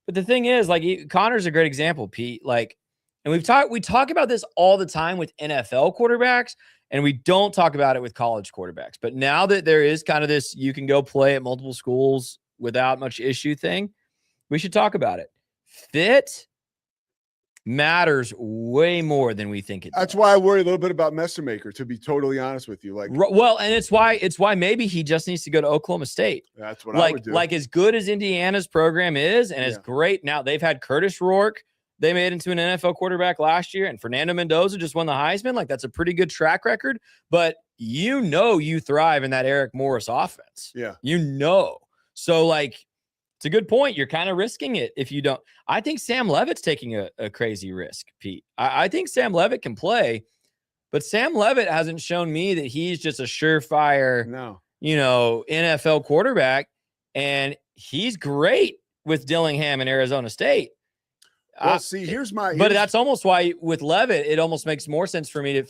But the thing is, like, Connor's a great example, Pete. Like, and we talk about this all the time with NFL quarterbacks, and we don't talk about it with college quarterbacks. But now that there is kind of this, you can go play at multiple schools without much issue thing, we should talk about it. Fit matters way more than we think it does. That's why I worry a little bit about Messermaker, to be totally honest with you. Like, well, and it's why maybe he just needs to go to Oklahoma State. That's what I would do. Like, as good as Indiana's program is, and as great now, they've had Curtis Rourke. They made into an NFL quarterback last year, and Fernando Mendoza just won the Heisman. Like, that's a pretty good track record. But you thrive in that Eric Morris offense. Yeah. So, like, it's a good point. You're kind of risking it if you don't. I think Sam Levitt's taking a crazy risk, Pete. I think Sam Levitt can play, but Sam Levitt hasn't shown me that he's just a surefire, NFL quarterback. And he's great with Dillingham in Arizona State. Well, here's but that's almost why with Levitt, it almost makes more sense for me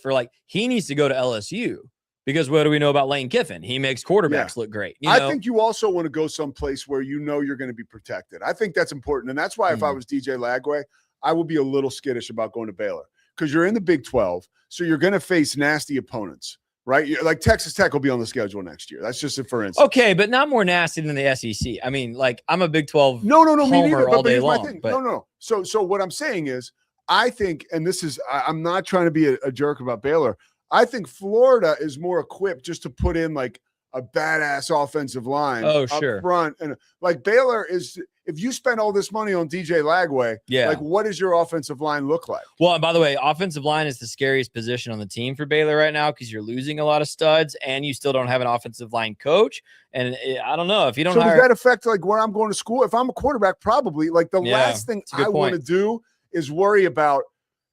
he needs to go to LSU. Because what do we know about Lane Kiffin? He makes quarterbacks look great. I think you also want to go someplace where you're going to be protected. I think that's important. And that's why if I was DJ Lagway, I would be a little skittish about going to Baylor. Because you're in the Big 12, so you're going to face nasty opponents, right? Like Texas Tech will be on the schedule next year. That's just it for instance. Okay, but not more nasty than the SEC. I mean, like, I'm a Big 12 No, me homer neither. all But day here's my long. thing. But No. So what I'm saying is, I think, and this is, I'm not trying to be a jerk about Baylor. I think Florida is more equipped just to put in like a badass offensive line up front. And like Baylor is, if you spend all this money on DJ Lagway, like what does your offensive line look like? Well, and by the way, offensive line is the scariest position on the team for Baylor right now because you're losing a lot of studs and you still don't have an offensive line coach. And I don't know if you don't does that affect like where I'm going to school? If I'm a quarterback, probably like the last thing I want to do is worry about,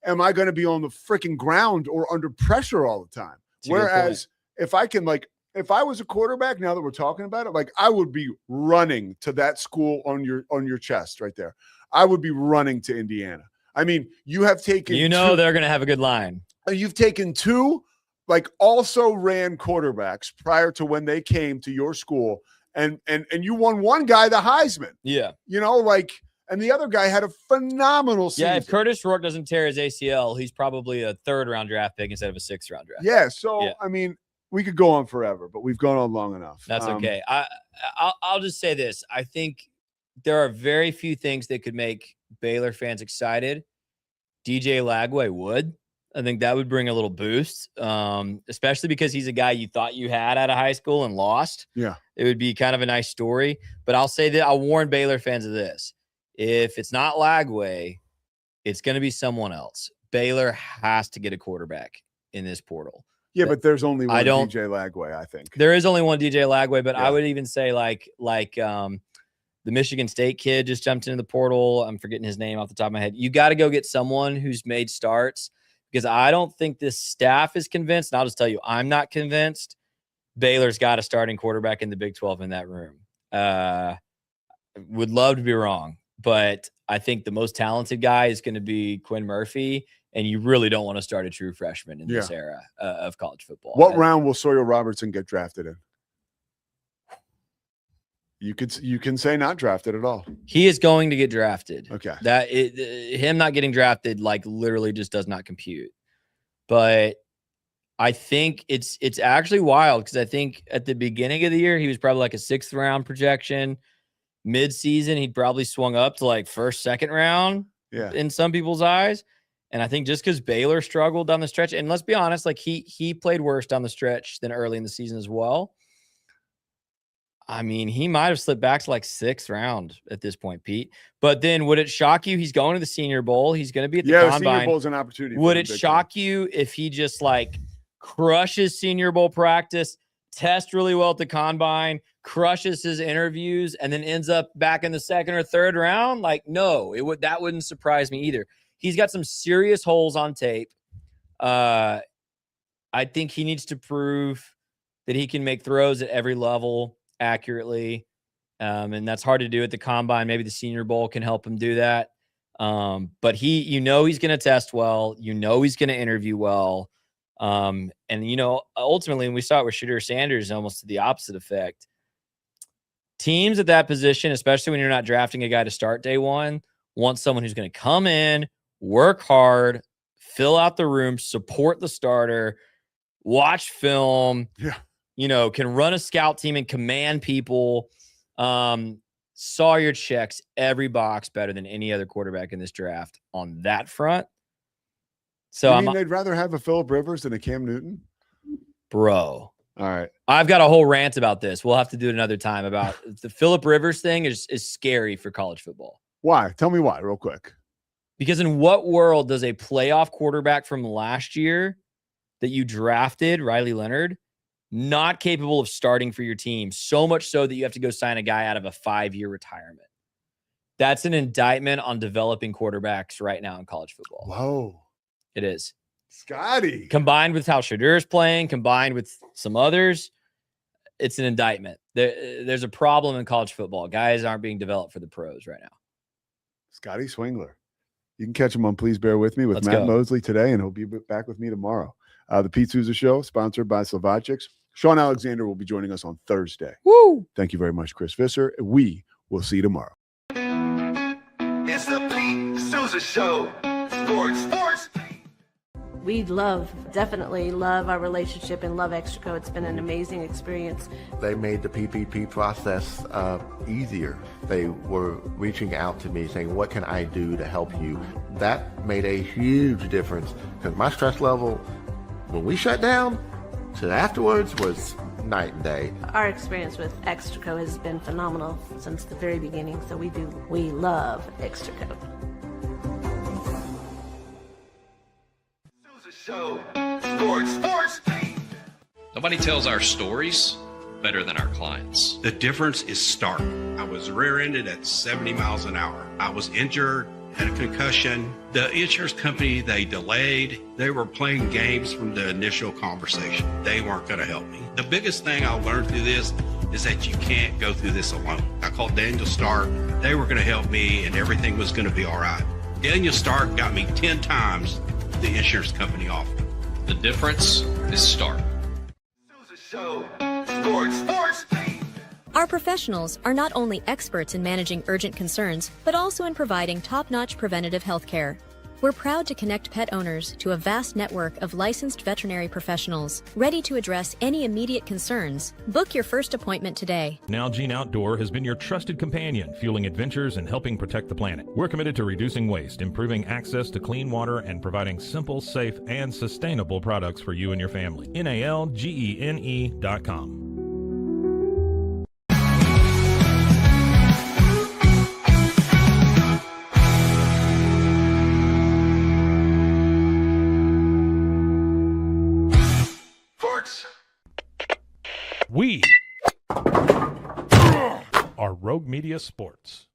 am I going to be on the freaking ground or under pressure all the time? Whereas if I was a quarterback, now that we're talking about it, like I would be running to that school on your chest right there. I would be running to Indiana. I mean, you have taken, they're going to have a good line. You've taken two, like also ran quarterbacks prior to when they came to your school and you won one guy, the Heisman. Yeah. And the other guy had a phenomenal season. Yeah, if Curtis Rourke doesn't tear his ACL, he's probably a 3rd-round draft pick instead of a 6th-round draft pick. Yeah, so, I mean, we could go on forever, but we've gone on long enough. That's okay. I'll just say this. I think there are very few things that could make Baylor fans excited. DJ Lagway would. I think that would bring a little boost, especially because he's a guy you thought you had out of high school and lost. Yeah. It would be kind of a nice story. But I'll say that I'll warn Baylor fans of this. If it's not Lagway, it's going to be someone else. Baylor has to get a quarterback in this portal. Yeah, but there's only one DJ Lagway, I think. There is only one DJ Lagway, but I would even say like the Michigan State kid just jumped into the portal. I'm forgetting his name off the top of my head. You got to go get someone who's made starts because I don't think this staff is convinced. And I'll just tell you, I'm not convinced. Baylor's got a starting quarterback in the Big 12 in that room. Would love to be wrong. But I think the most talented guy is going to be Quinn Murphy, and you really don't want to start a true freshman in this era of college football. What round will Sawyer Robertson get drafted in? You can say not drafted at all. He is going to get drafted. Okay. Him not getting drafted like literally just does not compute. But I think it's actually wild because I think at the beginning of the year he was probably like a 6th round projection. Mid-season, he'd probably swung up to like 1st, 2nd round in some people's eyes. And I think just because Baylor struggled down the stretch, and let's be honest, like he played worse down the stretch than early in the season as well. I mean, he might have slipped back to like 6th round at this point, Pete. But then would it shock you? He's going to the Senior Bowl. He's going to be at the Combine. The Senior Bowl is an opportunity. Would it shock you if he just like crushes Senior Bowl practice, tests really well at the Combine, crushes his interviews, and then ends up back in the 2nd or 3rd round? Like, no, that wouldn't surprise me either. He's got some serious holes on tape. I think he needs to prove that he can make throws at every level accurately. And that's hard to do at the combine. Maybe the Senior Bowl can help him do that. But he's going to test well. He's going to interview well. And, ultimately, when we saw it with Shadur Sanders, almost to the opposite effect. Teams at that position, especially when you're not drafting a guy to start day one, want someone who's going to come in, work hard, fill out the room, support the starter, watch film, can run a scout team and command people. Sawyer checks every box better than any other quarterback in this draft on that front. So they'd rather have a Phillip Rivers than a Cam Newton? Bro. All right. I've got a whole rant about this. We'll have to do it another time about the Phillip Rivers thing is scary for college football. Why? Tell me why real quick. Because in what world does a playoff quarterback from last year that you drafted, Riley Leonard, not capable of starting for your team, so much so that you have to go sign a guy out of a 5-year retirement? That's an indictment on developing quarterbacks right now in college football. Whoa. It is. Scotty. Combined with how Shadur is playing, combined with some others, it's an indictment. There's a problem in college football. Guys aren't being developed for the pros right now. Scotty Swingler. You can catch him on Please Bear With Me with Matt Mosley today, and he'll be back with me tomorrow. The Pete Sousa Show, sponsored by Slovakics. Sean Alexander will be joining us on Thursday. Woo! Thank you very much, Chris Visser. We will see you tomorrow. It's the Pete Sousa Show. Sports. We definitely love our relationship and love Extraco. It's been an amazing experience. They made the PPP process easier. They were reaching out to me saying, what can I do to help you? That made a huge difference because my stress level, when we shut down, to afterwards was night and day. Our experience with Extraco has been phenomenal since the very beginning, so we love Extraco. Show. Sports. Nobody tells our stories better than our clients. The difference is stark. I was rear-ended at 70 miles an hour. I was injured, had a concussion. The insurance company, they delayed. They were playing games from the initial conversation. They weren't going to help me. The biggest thing I learned through this is that you can't go through this alone. I called Daniel Stark. They were going to help me, and everything was going to be all right. Daniel Stark got me 10 times the insurance company offered. The difference is stark. Show. Sports. Our professionals are not only experts in managing urgent concerns, but also in providing top-notch preventative health care. We're proud to connect pet owners to a vast network of licensed veterinary professionals, ready to address any immediate concerns. Book your first appointment today. Nalgene Outdoor has been your trusted companion, fueling adventures and helping protect the planet. We're committed to reducing waste, improving access to clean water, and providing simple, safe, and sustainable products for you and your family. NALGENE.com. We are Rogue Media Sports.